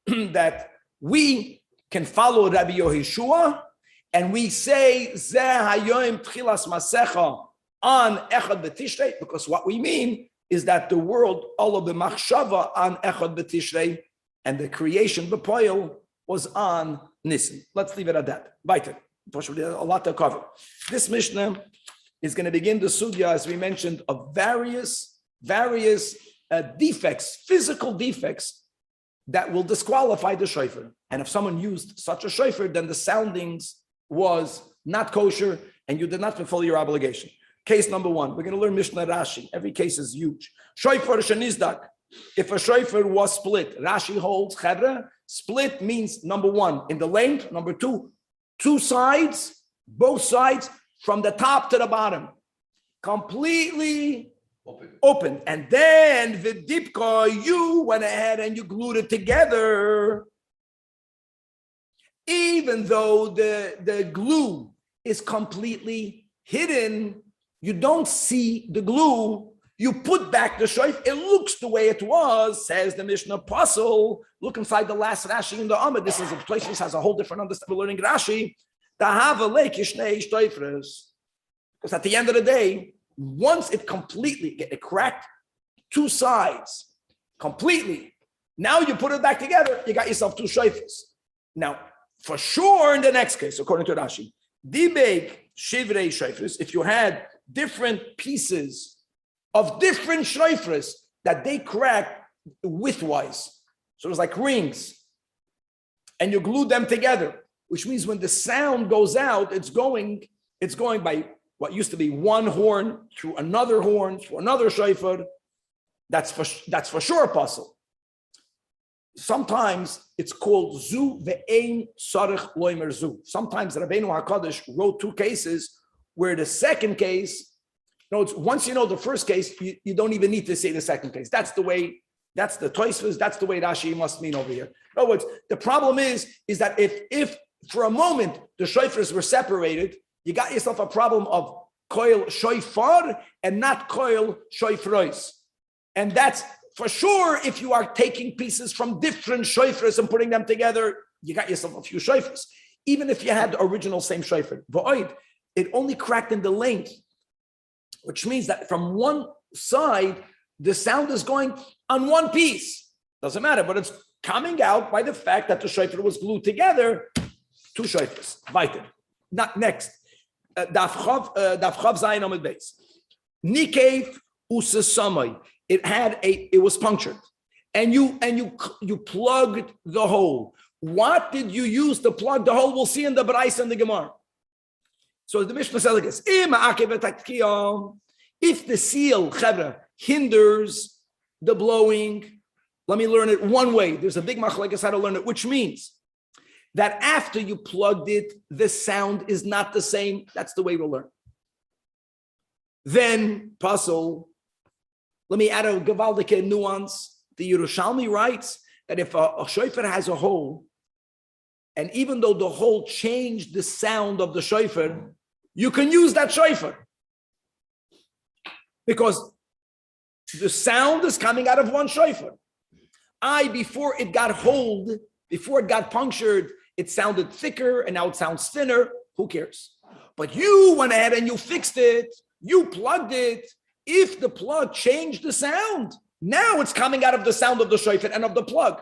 that we can follow Rabbi Yehoshua, and we say Zeh Hayoim Tchilas Masecha on Echad B'Tishrei, because what we mean is that the world, all of the machshava on Echad B'Tishrei, and the creation, the poil, was on Nisan. Let's leave it at that. Weiter. A lot to cover. This Mishnah is going to begin the sugya, as we mentioned, of various defects, physical defects, that will disqualify the shofar. And if someone used such a shofar, then the soundings was not kosher, and you did not fulfill your obligation. Case number one, we're going to learn Mishnah Rashi. Every case is huge. Shofar shenizdak. If a shofar was split, Rashi holds, chevra, split means number one, in the length, number two, two sides, both sides, from the top to the bottom, completely open. And then Vidipka, you went ahead and you glued it together. Even though the glue is completely hidden, you don't see the glue. You put back the shofar, it looks the way it was, says the Mishnah Apostle. Look inside the last Rashi in the Amud. This is a place that has a whole different understanding. We're learning Rashi. Because at the end of the day, once it cracked two sides completely, now you put it back together, you got yourself two shofars. Now, for sure, in the next case, according to Rashi, dibeg shivrei shofars, if you had different pieces of different shofars that they cracked widthwise, so it was like rings, and you glued them together, which means when the sound goes out, it's going by what used to be one horn through another shofar. That's for sure possible. Sometimes it's called zu ve'ein sarich loimer zu. Sometimes Rabbeinu HaKadosh wrote two cases where the second case, once you know the first case, you don't even need to say the second case. That's the Tosfos, that's the way Rashi must mean over here. In other words, the problem is that if for a moment the shofars were separated, you got yourself a problem of koil shofar and not koil shofros. And that's for sure, if you are taking pieces from different shofars and putting them together, you got yourself a few shofars. Even if you had the original same shofar. But it only cracked in the length, which means that from one side, the sound is going on one piece. Doesn't matter, but it's coming out by the fact that the shofar was glued together. Two shofars. Weiter. Not next. Daf Chav Zayin Amud Beis. Nikev usesamai. It was punctured, and you plugged the hole. What did you use to plug the hole? We'll see in the Brais and the Gemara. So the Mishnah says like this: if the seal hinders the blowing, let me learn it one way. There's a big machlekes how to learn it, which means that after you plugged it, the sound is not the same. That's the way we'll learn. Then puzzle. Let me add a gewaldige nuance. The Yerushalmi writes that if a shofar has a hole, and even though the hole changed the sound of the shofar, you can use that shofar. Because the sound is coming out of one shofar. Before it got holed, before it got punctured, it sounded thicker, and now it sounds thinner. Who cares? But you went ahead and you fixed it. You plugged it. If the plug changed the sound, now it's coming out of the sound of the shofar and of the plug.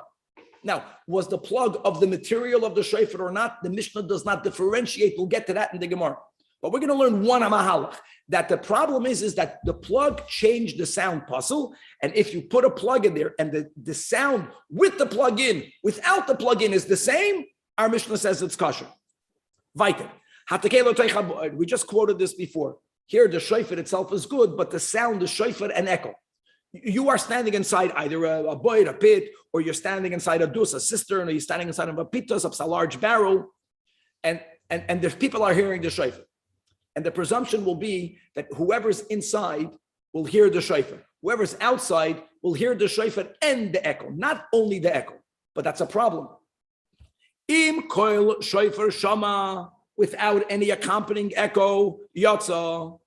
Now, was the plug of the material of the shofar or not? The Mishnah does not differentiate. We'll get to that in the Gemara. But we're going to learn one amahalach, that the problem is that the plug changed the sound puzzle. And if you put a plug in there and the sound with the plug in, without the plug in is the same, our Mishnah says it's kosher. Weiter. We just quoted this before. Here, the shofar itself is good, but the sound is shofar and echo. you are standing inside either a boy, a pit, or you're standing inside a dus, a cistern, or you're standing inside of a pitos, of a large barrel, and the people are hearing the shofar. And the presumption will be that whoever's inside will hear the shofar. Whoever's outside will hear the shofar and the echo, not only the echo. But that's a problem. Im koil shofar shama, without any accompanying echo, yatsa.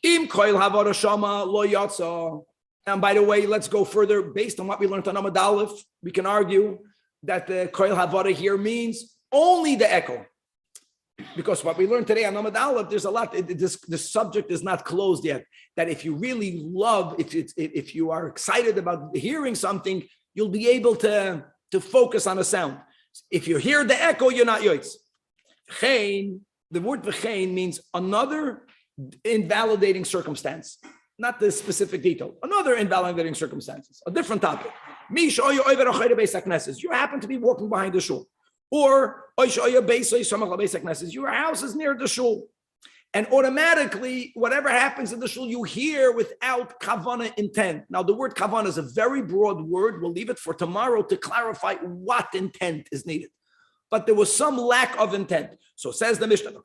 Im koil havara shama lo yatsa. And by the way, let's go further. Based on what we learned on Amud Aleph, we can argue that the koil havara here means only the echo. Because what we learned today on Amud Aleph, there's a lot. The subject is not closed yet. That if you really love, if you are excited about hearing something, you'll be able to focus on a sound. If you hear the echo, you're not yoitz. Chein, the word v'chein means another invalidating circumstance, not the specific detail. Another invalidating circumstances, a different topic. You happen to be walking behind the shul, or your house is near the shul, and automatically whatever happens in the shul you hear without kavana intent. Now the word kavana is a very broad word. We'll leave it for tomorrow to clarify what intent is needed. But there was some lack of intent. So says the Mishnah,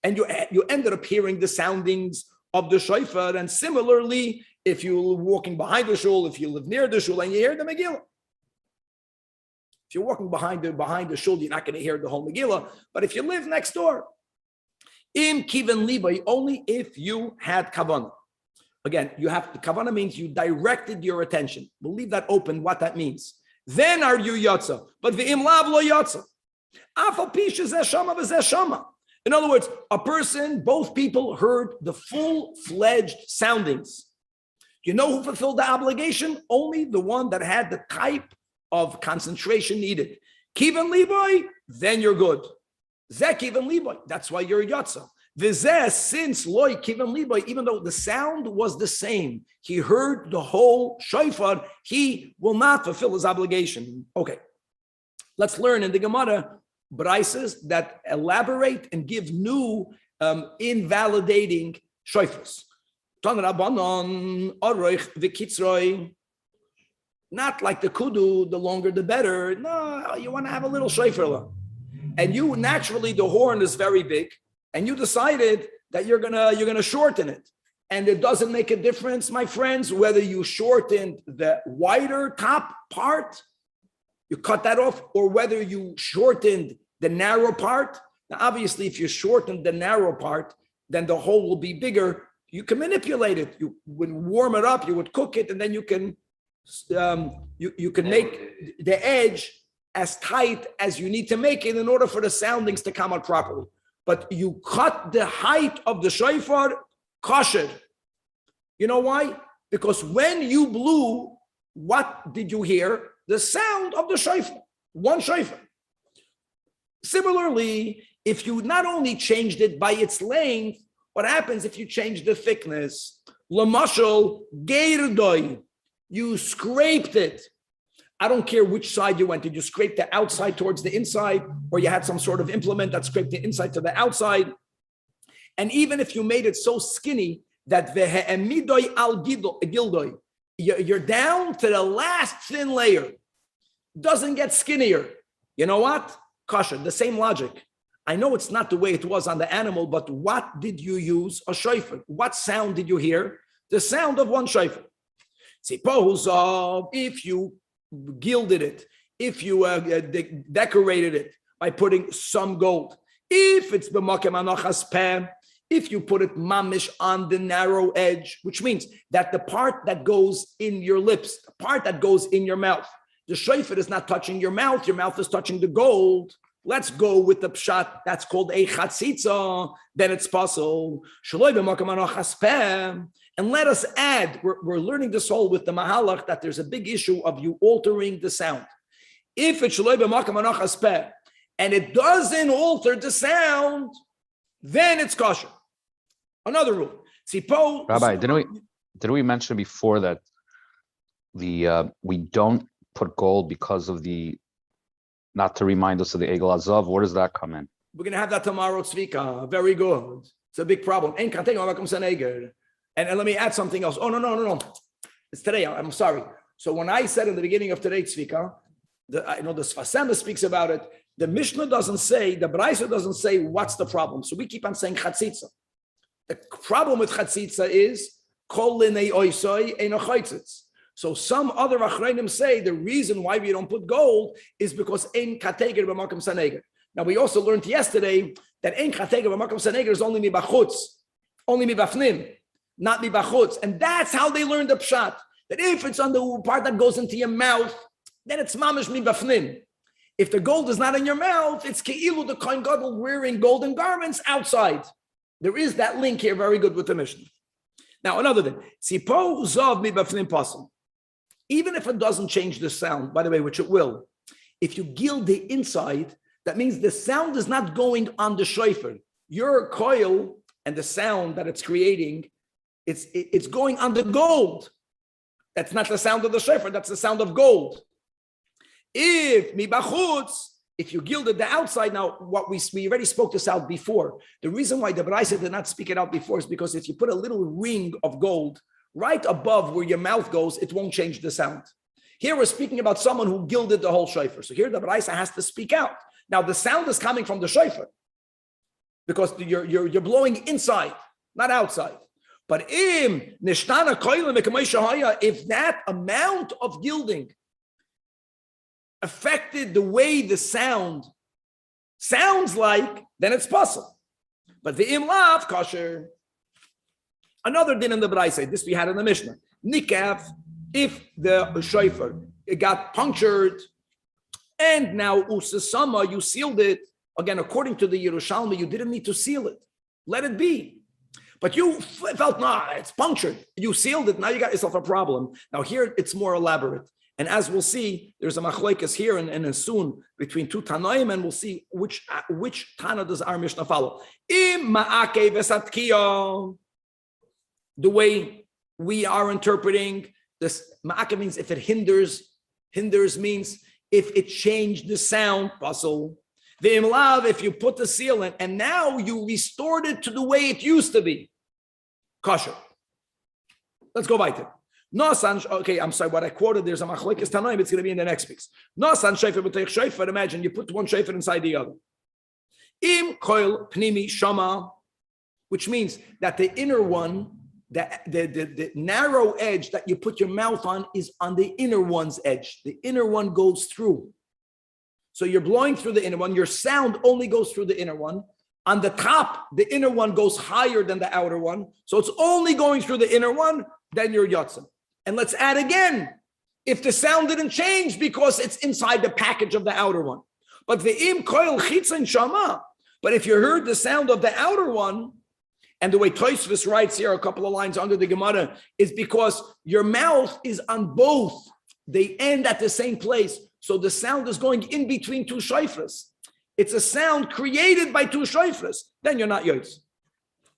and you ended up hearing the soundings of the shofar. And similarly, if you're walking behind the shul, if you live near the shul, and you hear the Megillah. If you're walking behind the shul, you're not going to hear the whole Megillah. But if you live next door, im kiven libay, only if you had kavanah. Again, you have kavanah means you directed your attention. We'll leave that open, what that means. Then are you yatsa? But v'im lav lo yatsa. Afal pisha zeh shama v'zeh shama. In other words, a person, both people heard the full-fledged soundings. You know who fulfilled the obligation? Only the one that had the type of concentration needed. Kivan liboy, then you're good. Zeh kivan liboy, that's why you're yatsa. V'zeh, since loy kivan liboy, even though the sound was the same, he heard the whole shofar, he will not fulfill his obligation. Okay, let's learn in the Gemara braises that elaborate and give new invalidating shofars. Not like the kudu, the longer the better. No, you want to have a little shofar. And you naturally, the horn is very big, and you decided that you're gonna shorten it. And it doesn't make a difference, my friends, whether you shortened the wider top part, you cut that off, or whether you shortened the narrow part. Now, obviously, if you shorten the narrow part, then the hole will be bigger. You can manipulate it. You would warm it up, you would cook it, and then you can make the edge as tight as you need to make it in order for the soundings to come out properly. But you cut the height of the shofar kosher. You know why? Because when you blew, what did you hear? The sound of the shofar, one shofar. Similarly, if you not only changed it by its length, what happens if you change the thickness? Lamashal geirdoy, you scraped it. I don't care which side you went. Did you scrape the outside towards the inside, or you had some sort of implement that scraped the inside to the outside? And even if you made it so skinny that vehe'emidoy al gildoy, you're down to the last thin layer, doesn't get skinnier. You know what? Kosher, the same logic. I know it's not the way it was on the animal, but what did you use? A shofar. What sound did you hear? The sound of one shofar. Suppose if you gilded it, if you decorated it by putting some gold, if it's b'makom anochas peh, if you put it mamish on the narrow edge, which means that the part that goes in your lips, the part that goes in your mouth, the shofar is not touching your mouth is touching the gold. Let's go with the pshat, that's called a chatzitza, then it's possible. And let us add, we're learning this all with the Mahalach, that there's a big issue of you altering the sound. If it's and it doesn't alter the sound, then it's kosher. Another rule. Rabbi, didn't we mention before that we don't put gold because of not to remind us of the Egel Azav? Where does that come in? We're going to have that tomorrow, Tzvika. Very good. It's a big problem. And let me add something else. Oh, no. It's today. I'm sorry. So when I said in the beginning of today's Tzvika, I know the Sfasema speaks about it. The Mishnah doesn't say, the Brisa doesn't say what's the problem. So we keep on saying chatzitza. The problem with chatzitza is kol linei oisoi eino chaitzitz. So some other achrayim say the reason why we don't put gold is because ein kateger b'makam saneger. Now we also learned yesterday that ein kateger b'makam saneger is only mibachutz, only mibafnim, not mibachutz, and that's how they learned the pshat. That if it's on the part that goes into your mouth, then it's mamish mibafnim. If the gold is not in your mouth, it's keilu the kohen gadol wearing golden garments outside. There is that link here, very good with the Mishnah. Now another thing, tzipo zav mibafnim pasum. Even if it doesn't change the sound, by the way, which it will, if you gild the inside, that means the sound is not going on the shofar. Your coil and the sound that it's creating, it's going on the gold. That's not the sound of the shofar, that's the sound of gold. If you gilded the outside, now what we already spoke this out before. The reason why the Braisa did not speak it out before is because if you put a little ring of gold right above where your mouth goes, it won't change the sound. Here we're speaking about someone who gilded the whole shofar. So here the Braisa has to speak out. Now the sound is coming from the shofar because you're blowing inside, not outside. But if that amount of gilding affected the way the sound sounds like, then it's possible. But the imlav kosher. Another din in the Braisa, this we had in the Mishnah. Nikav, if the shofar it got punctured, and now usasama, you sealed it. Again, according to the Yerushalmi, you didn't need to seal it. Let it be. But you felt, it's punctured. You sealed it. Now you got yourself a problem. Now here it's more elaborate. And as we'll see, there's a machlokes here and soon between two Tanaim, and we'll see which Tana does our Mishnah follow. Im ma'ake v'satkiya. The way we are interpreting this, ma'ake means if it hinders means if it changed the sound, puzzle. The imlav, if you put the seal in, and now you restored it to the way it used to be. Kosher. Let's go weiter. Nosan, okay, I'm sorry, what I quoted, there's a machlokes tanaim, it's going to be in the next weeks. Nosan shofar b'teich shofar, imagine you put one shofar inside the other. Im koil pnimi shama, which means that the inner one, the narrow edge that you put your mouth on is on the inner one's edge. The inner one goes through. So you're blowing through the inner one. Your sound only goes through the inner one. On the top, the inner one goes higher than the outer one. So it's only going through the inner one, then you're yotzim. And let's add again, if the sound didn't change because it's inside the package of the outer one. But the im koil chitzin shama. But if you heard the sound of the outer one, and the way Tosfos writes here, a couple of lines under the Gemara, is because your mouth is on both. They end at the same place. So the sound is going in between two shofars. It's a sound created by two shofars. Then you're not yotz.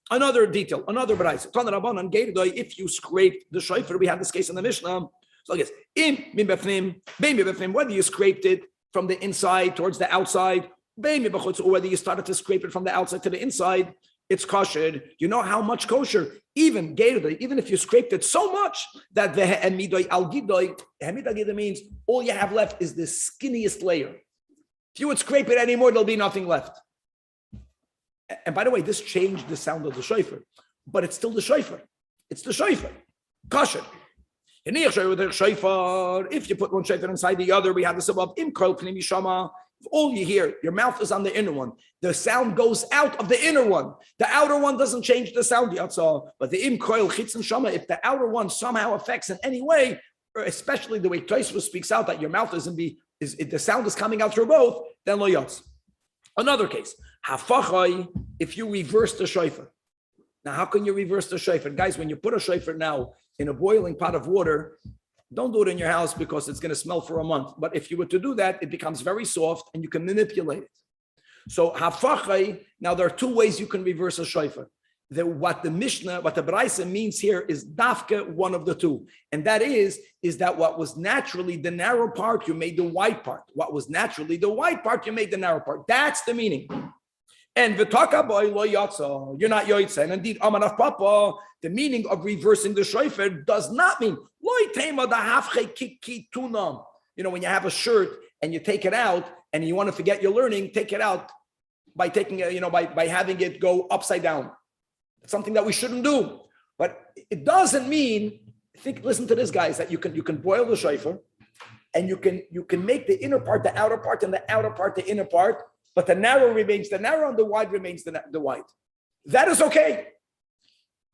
Another detail, another Braisa. If you scraped the shofar, we have this case in the Mishnah. So I guess, whether you scraped it from the inside towards the outside, or whether you started to scrape it from the outside to the inside, it's kosher. You know how much kosher? Even if you scraped it so much that the hemidoy al gidoy, hemidoy means all you have left is the skinniest layer. If you would scrape it anymore, there'll be nothing left. And by the way, this changed the sound of the shofar, but it's still the shofar. It's the shofar. Kosher. If you put one shofar inside the other, we have this above. Im kol pnimi shama. All you hear, your mouth is on the inner one. The sound goes out of the inner one. The outer one doesn't change the sound yet. So, but the im koil chitzin shama, if the outer one somehow affects in any way, or especially the way Tosfos speaks out that your mouth the sound is coming out through both, then lo yotz. Another case, hafachai, if you reverse the shofar. Now, how can you reverse the shofar? Guys, when you put a shofar now in a boiling pot of water, don't do it in your house because it's going to smell for a month. But if you were to do that, it becomes very soft and you can manipulate it. So hafachai, now there are two ways you can reverse a shofar. What the Mishnah, what the Braisa means here is dafka, one of the two. And that is that what was naturally the narrow part, you made the wide part. What was naturally the wide part, you made the narrow part. That's the meaning. And v'taka boy lo yatsa, you're not yoytza. And indeed, amar Papa, the meaning of reversing the shofar does not mean loy tema da hafche kiki tunam. You know, when you have a shirt and you take it out and you want to forget your learning, take it out by taking it, by having it go upside down. It's something that we shouldn't do. But it doesn't mean, listen to this, guys, that you can boil the shofar and you can make the inner part the outer part and the outer part the inner part, but the narrow remains the narrow and the wide remains the wide. That is okay.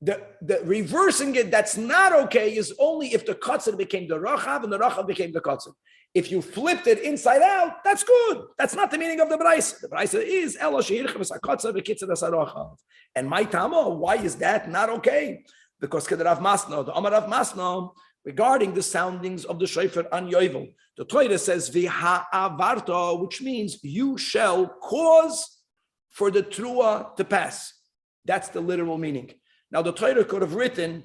The reversing it, that's not okay, is only if the kotzer became the rachav and the rachav became the kotzer. If you flipped it inside out, that's good. That's not the meaning of the Braisa. The Braisa is ela sheirchem sakotzer v'kitzer asarachav. And my tama, why is that not okay? Because Rav Masna, the Amar Rav Masna, regarding the soundings of the shofar on Yovel, the Torah says v'ha'avarta, which means you shall cause for the trua to pass. That's the literal meaning. Now the Torah could have written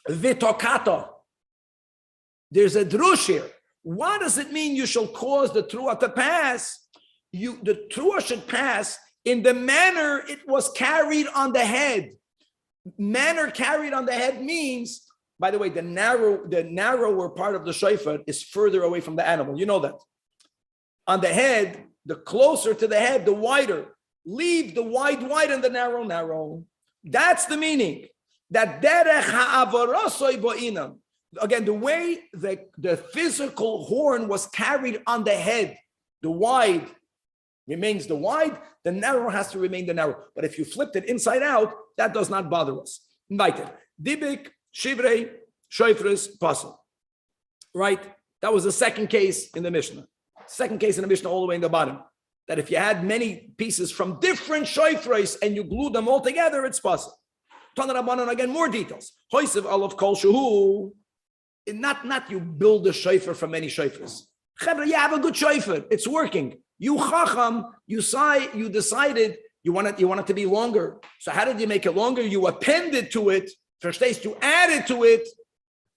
v'tokata. There's a drush here. What does it mean you shall cause the trua to pass? The trua should pass in the manner it was carried on the head. Manner carried on the head means, by the way, the narrower part of the shofar is further away from the animal. You know that. On the head, the closer to the head, the wider. Leave the wide and the narrow. That's the meaning. That derech ha'avarasoi bo'inam. Again, the way the physical horn was carried on the head, the wide remains the wide, the narrow has to remain the narrow. But if you flipped it inside out, that does not bother us. Invited. Dibik, shivrei, shofres, pasel. Right? That was the second case in the Mishnah. Second case in the Mishnah all the way in the bottom. That if you had many pieces from different shofres and you glue them all together, it's pasel. Tanach, again, more details. Hoisev alav kol shehu. Not you build a shofar from many shofars. You have a good shofar. It's working. You chacham, you decided you want it to be longer. So how did you make it longer? You appended to it. Verstehst, you added to it.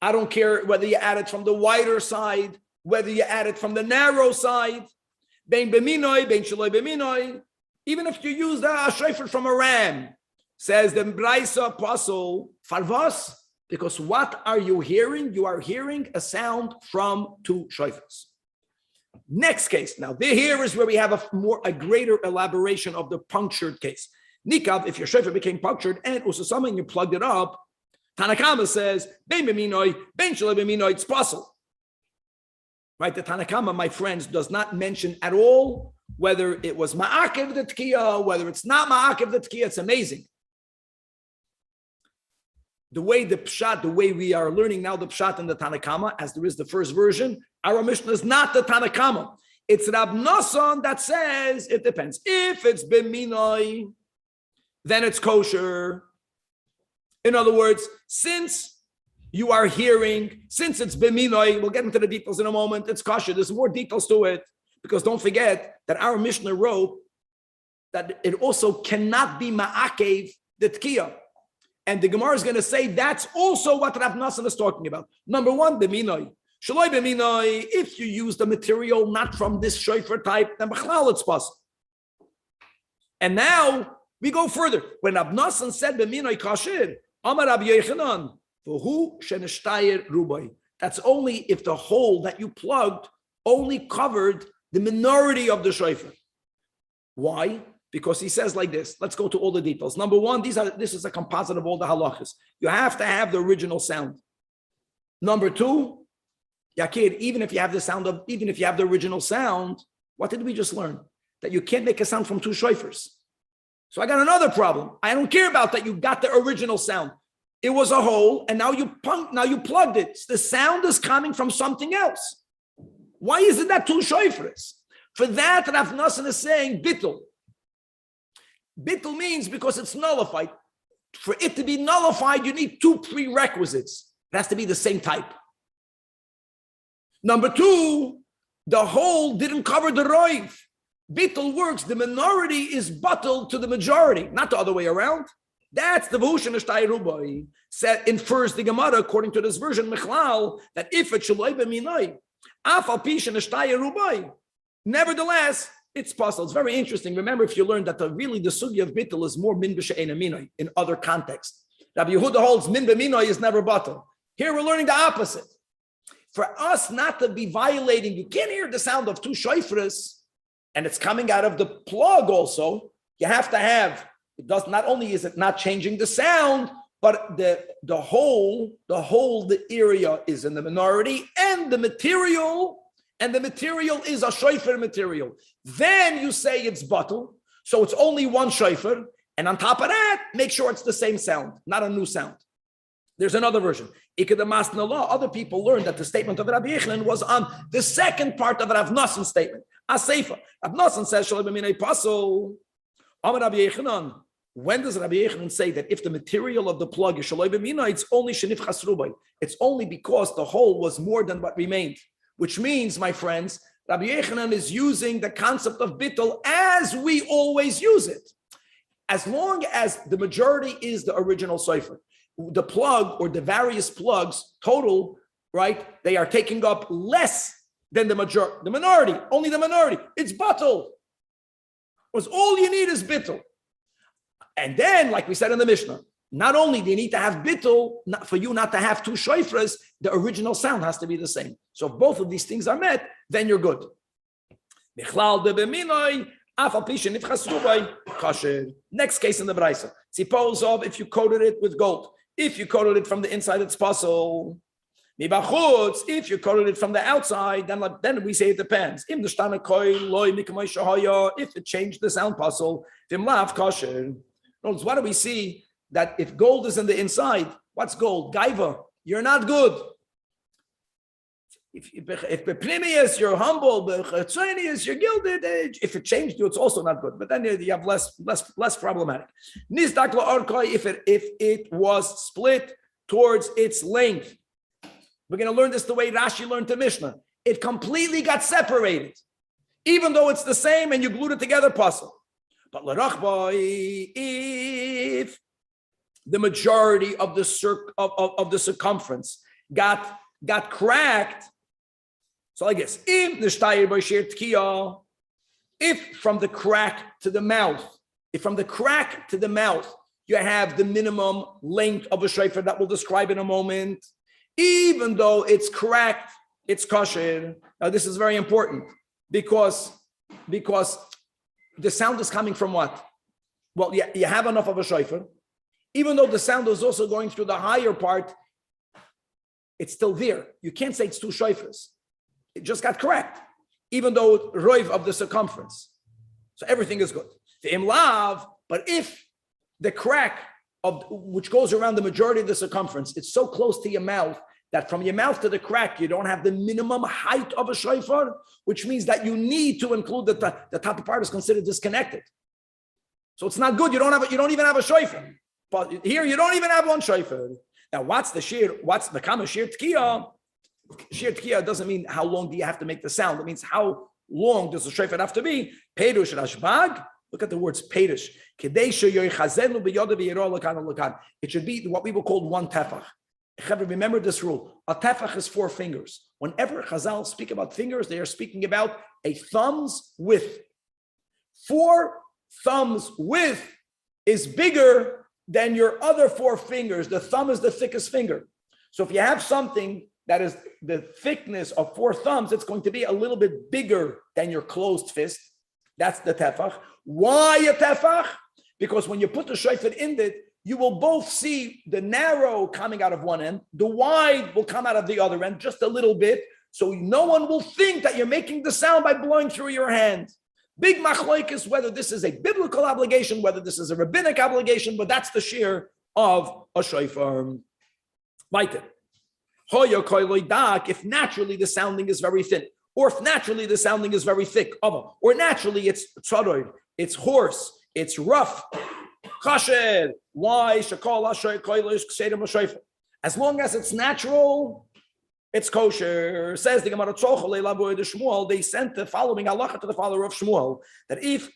I don't care whether you add it from the wider side, whether you add it from the narrow side. Bein b'minoi, bein shaloi b'minoi. Even if you use the shofar from a ram, says the Braisa Pasol Farvas. Because what are you hearing? You are hearing a sound from two shofars. Next case. Now, here is where we have a greater elaboration of the punctured case. Nikav, if your shofar became punctured and usasama and you plugged it up, Tanakama says, bein b'minoi, bein shaloi b'minoi, it's possible. Right? The Tanakama, my friends, does not mention at all whether it was ma'akev the tkiya, whether it's not ma'akev the tkiya. It's amazing. The way we are learning now the pshat in the Tanakama, as there is the first version, our Mishnah is not the Tanakama. It's Rab Nosson that says it depends. If it's b'minoi, then it's kosher. In other words, since you are hearing, since it's b'minoi, we'll get into the details in a moment, it's kosher. There's more details to it, because don't forget that our Mishnah wrote that it also cannot be ma'akev the tkiya. And the Gemara is going to say that's also what Rav Nosson is talking about. Number one, b'minoi. Shaloi b'minoi, if you use the material not from this shofar type, then b'chlal it's possible. And now we go further. When Rav Nosson said b'minoi kasher, Amar Rabbi Yochanan, v'hu sheneshtayir rubai. That's only if the hole that you plugged only covered the minority of the shofar. Why? Because he says like this. Let's go to all the details. Number one, this is a composite of all the halachas. You have to have the original sound. Number two, Yakir, even if you have the original sound, what did we just learn? That you can't make a sound from two shofars. So I got another problem. I don't care about that. You got the original sound. It was a hole, and now you plugged it. The sound is coming from something else. Why isn't that two shofars? For that, Rav Nosson is saying bittul. Bittul means because it's nullified. For it to be nullified, you need two prerequisites. It has to be the same type. Number two, the hole didn't cover the roiv. Bittul works, the minority is buttled to the majority, not the other way around. That's the v'hushan eshtay rubai. Infers the Gemara, according to this version, Michlal, that if it shaloi b'minoi, af al pishan eshtay rubai. Nevertheless, It's possible. It's very interesting. Remember, if you learned that the sugya of bittul is more min b'she'ein aminoi in other contexts. Rabbi Yehuda holds min b'minoi is never batal. Here we're learning the opposite. For us not to be violating, you can't hear the sound of two shofars, and it's coming out of the plug also. You have to have, it does, not only is it not changing the sound, but the whole area is in the minority, and the material is a shofar material. Then you say it's batal, so it's only one shofar, and on top of that, make sure it's the same sound, not a new sound. There's another version. Other people learned that the statement of Rabbi Yochanan was on the second part of Rav Noson's statement. Aseifa. Rav Noson says, Shalom b'minei pasol. Amar Rabbi Yochanan. When does Rabbi Yochanan say that if the material of the plug is shaloi b'minei, it's only shenifchas rubai? It's only because the hole was more than what remained. Which means, my friends, Rabbi Yochanan is using the concept of bittul as we always use it. As long as the majority is the original sofer. The plug or the various plugs total, right? They are taking up less than the minority, only the minority. It's batal. Because all you need is bittul. And then, like we said in the Mishnah, not only do you need to have bittul, for you not to have two shofars, the original sound has to be the same. So if both of these things are met, then you're good. Next case in the Braisa. Suppose of if you coated it with gold. If you coated it from the inside, it's possible. If you coated it from the outside, then we say it depends. If it changed the sound possible, what do we see? That if gold is in the inside, what's gold? Gaiva. You're not good. If beprimius, you're humble, bechatzonius, you're gilded. If it changed you, it's also not good. But then you have less problematic. If it was split towards its length, we're going to learn this the way Rashi learned the Mishnah. It completely got separated, even though it's the same and you glued it together, puzzle. But l'rachboi, if the majority of the circumference got cracked. So I guess if from the crack to the mouth, you have the minimum length of a shofar that we'll describe in a moment, even though it's cracked, it's kosher. Now this is very important because the sound is coming from what? Well, you have enough of a shofar. Even though the sound is also going through the higher part, it's still there. You can't say it's two shofars. It just got cracked, even though roiv of the circumference. So everything is good. The imlav, but if the crack of which goes around the majority of the circumference, it's so close to your mouth that from your mouth to the crack, you don't have the minimum height of a shofar, which means that you need to include the top part is considered disconnected. So it's not good. You don't even have a shofar. But here you don't even have one shofar. Now, what's the shiur? What's the kama shiur tkiyah? Shiur tkiyah doesn't mean how long do you have to make the sound. It means how long does the shofar have to be? Perush rashbag. Look at the words perush. It should be what we will call one tefach. Remember this rule. A tefach is 4 fingers. Whenever Chazal speak about fingers, they are speaking about a thumb's width. 4 thumbs width is bigger than your other 4 fingers. The thumb is the thickest finger. So if you have something that is the thickness of 4 thumbs, it's going to be a little bit bigger than your closed fist. That's the tefach. Why a tefach? Because when you put the shofar in it, you will both see the narrow coming out of one end, the wide will come out of the other end, just a little bit, so no one will think that you're making the sound by blowing through your hand. Big machlokes whether this is a biblical obligation, whether this is a rabbinic obligation, but that's the shiur of a shofar. Weiter. If naturally the sounding is very thin, or if naturally the sounding is very thick, or naturally it's tzadod, it's hoarse, it's rough. Why? As long as it's natural, it's kosher. Says the Gemara Shmuel, they sent the following halacha to the follower of Shmuel that if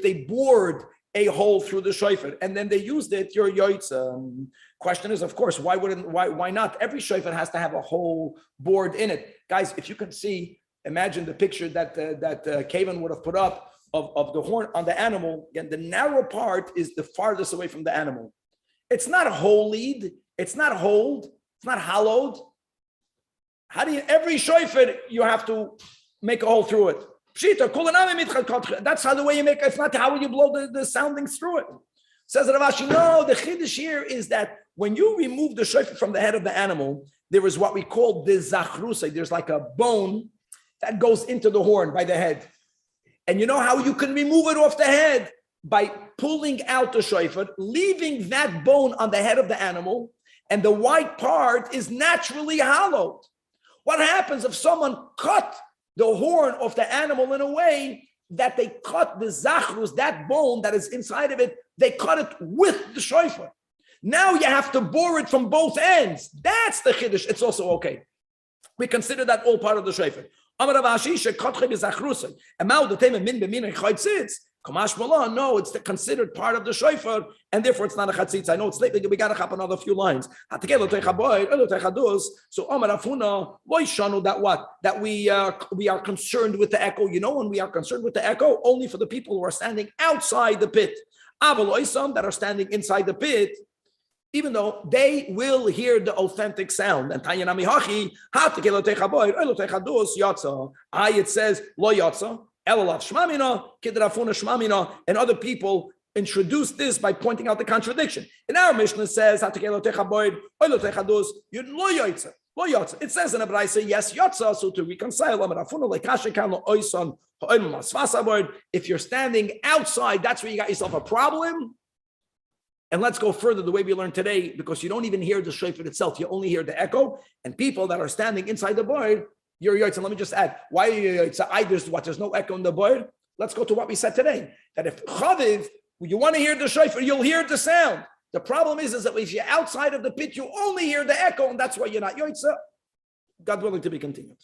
they bored a hole through the shofar and then they used it, your yoitza. Question is, of course, why not? Every shofar has to have a hole bored in it. Guys, if you can see, Imagine the picture that Kevin would have put up of the horn on the animal. Again, the narrow part is the farthest away from the animal. It's not holed. It's not holed. It's not hollowed. How do you, every shofar, you have to make a hole through it. That's how the way you make it. It's not how you blow the soundings through it. Says Rav Ashi, no, the chiddush here is that when you remove the shofar from the head of the animal, there is what we call the zachrusay. There's like a bone that goes into the horn by the head. And you know how you can remove it off the head? By pulling out the shofar, leaving that bone on the head of the animal, and the white part is naturally hollowed. What happens if someone cut the horn of the animal in a way that they cut the zachrus, that bone that is inside of it, they cut it with the shofar? Now you have to bore it from both ends. That's the chiddush. It's also okay. We consider that all part of the shofar. No, it's considered part of the shofar, and therefore it's not a chatzitz. I know it's late, we got to hop another few lines. So Amar Afuna, that what? That we are concerned with the echo. You know when we are concerned with the echo? Only for the people who are standing outside the pit. That are standing inside the pit, even though they will hear the authentic sound. And it says, Lo Yatsa, Elalav Shmamina, Kidrafuna Shmamina, and other people introduce this by pointing out the contradiction. In our Mishnah it says, it says in a Braisa, yes, Yatsa, so to reconcile, if you're standing outside, that's where you got yourself a problem. And let's go further the way we learned today, because you don't even hear the shofar itself, you only hear the echo, and people that are standing inside the board, you're yotza. Let me just add, why are you yotza? There's no echo in the board. Let's go to what we said today, that if chaviv, you want to hear the shofar, you'll hear the sound. The problem is that if you're outside of the pit, you only hear the echo, and that's why you're not yotza. God willing to be continued.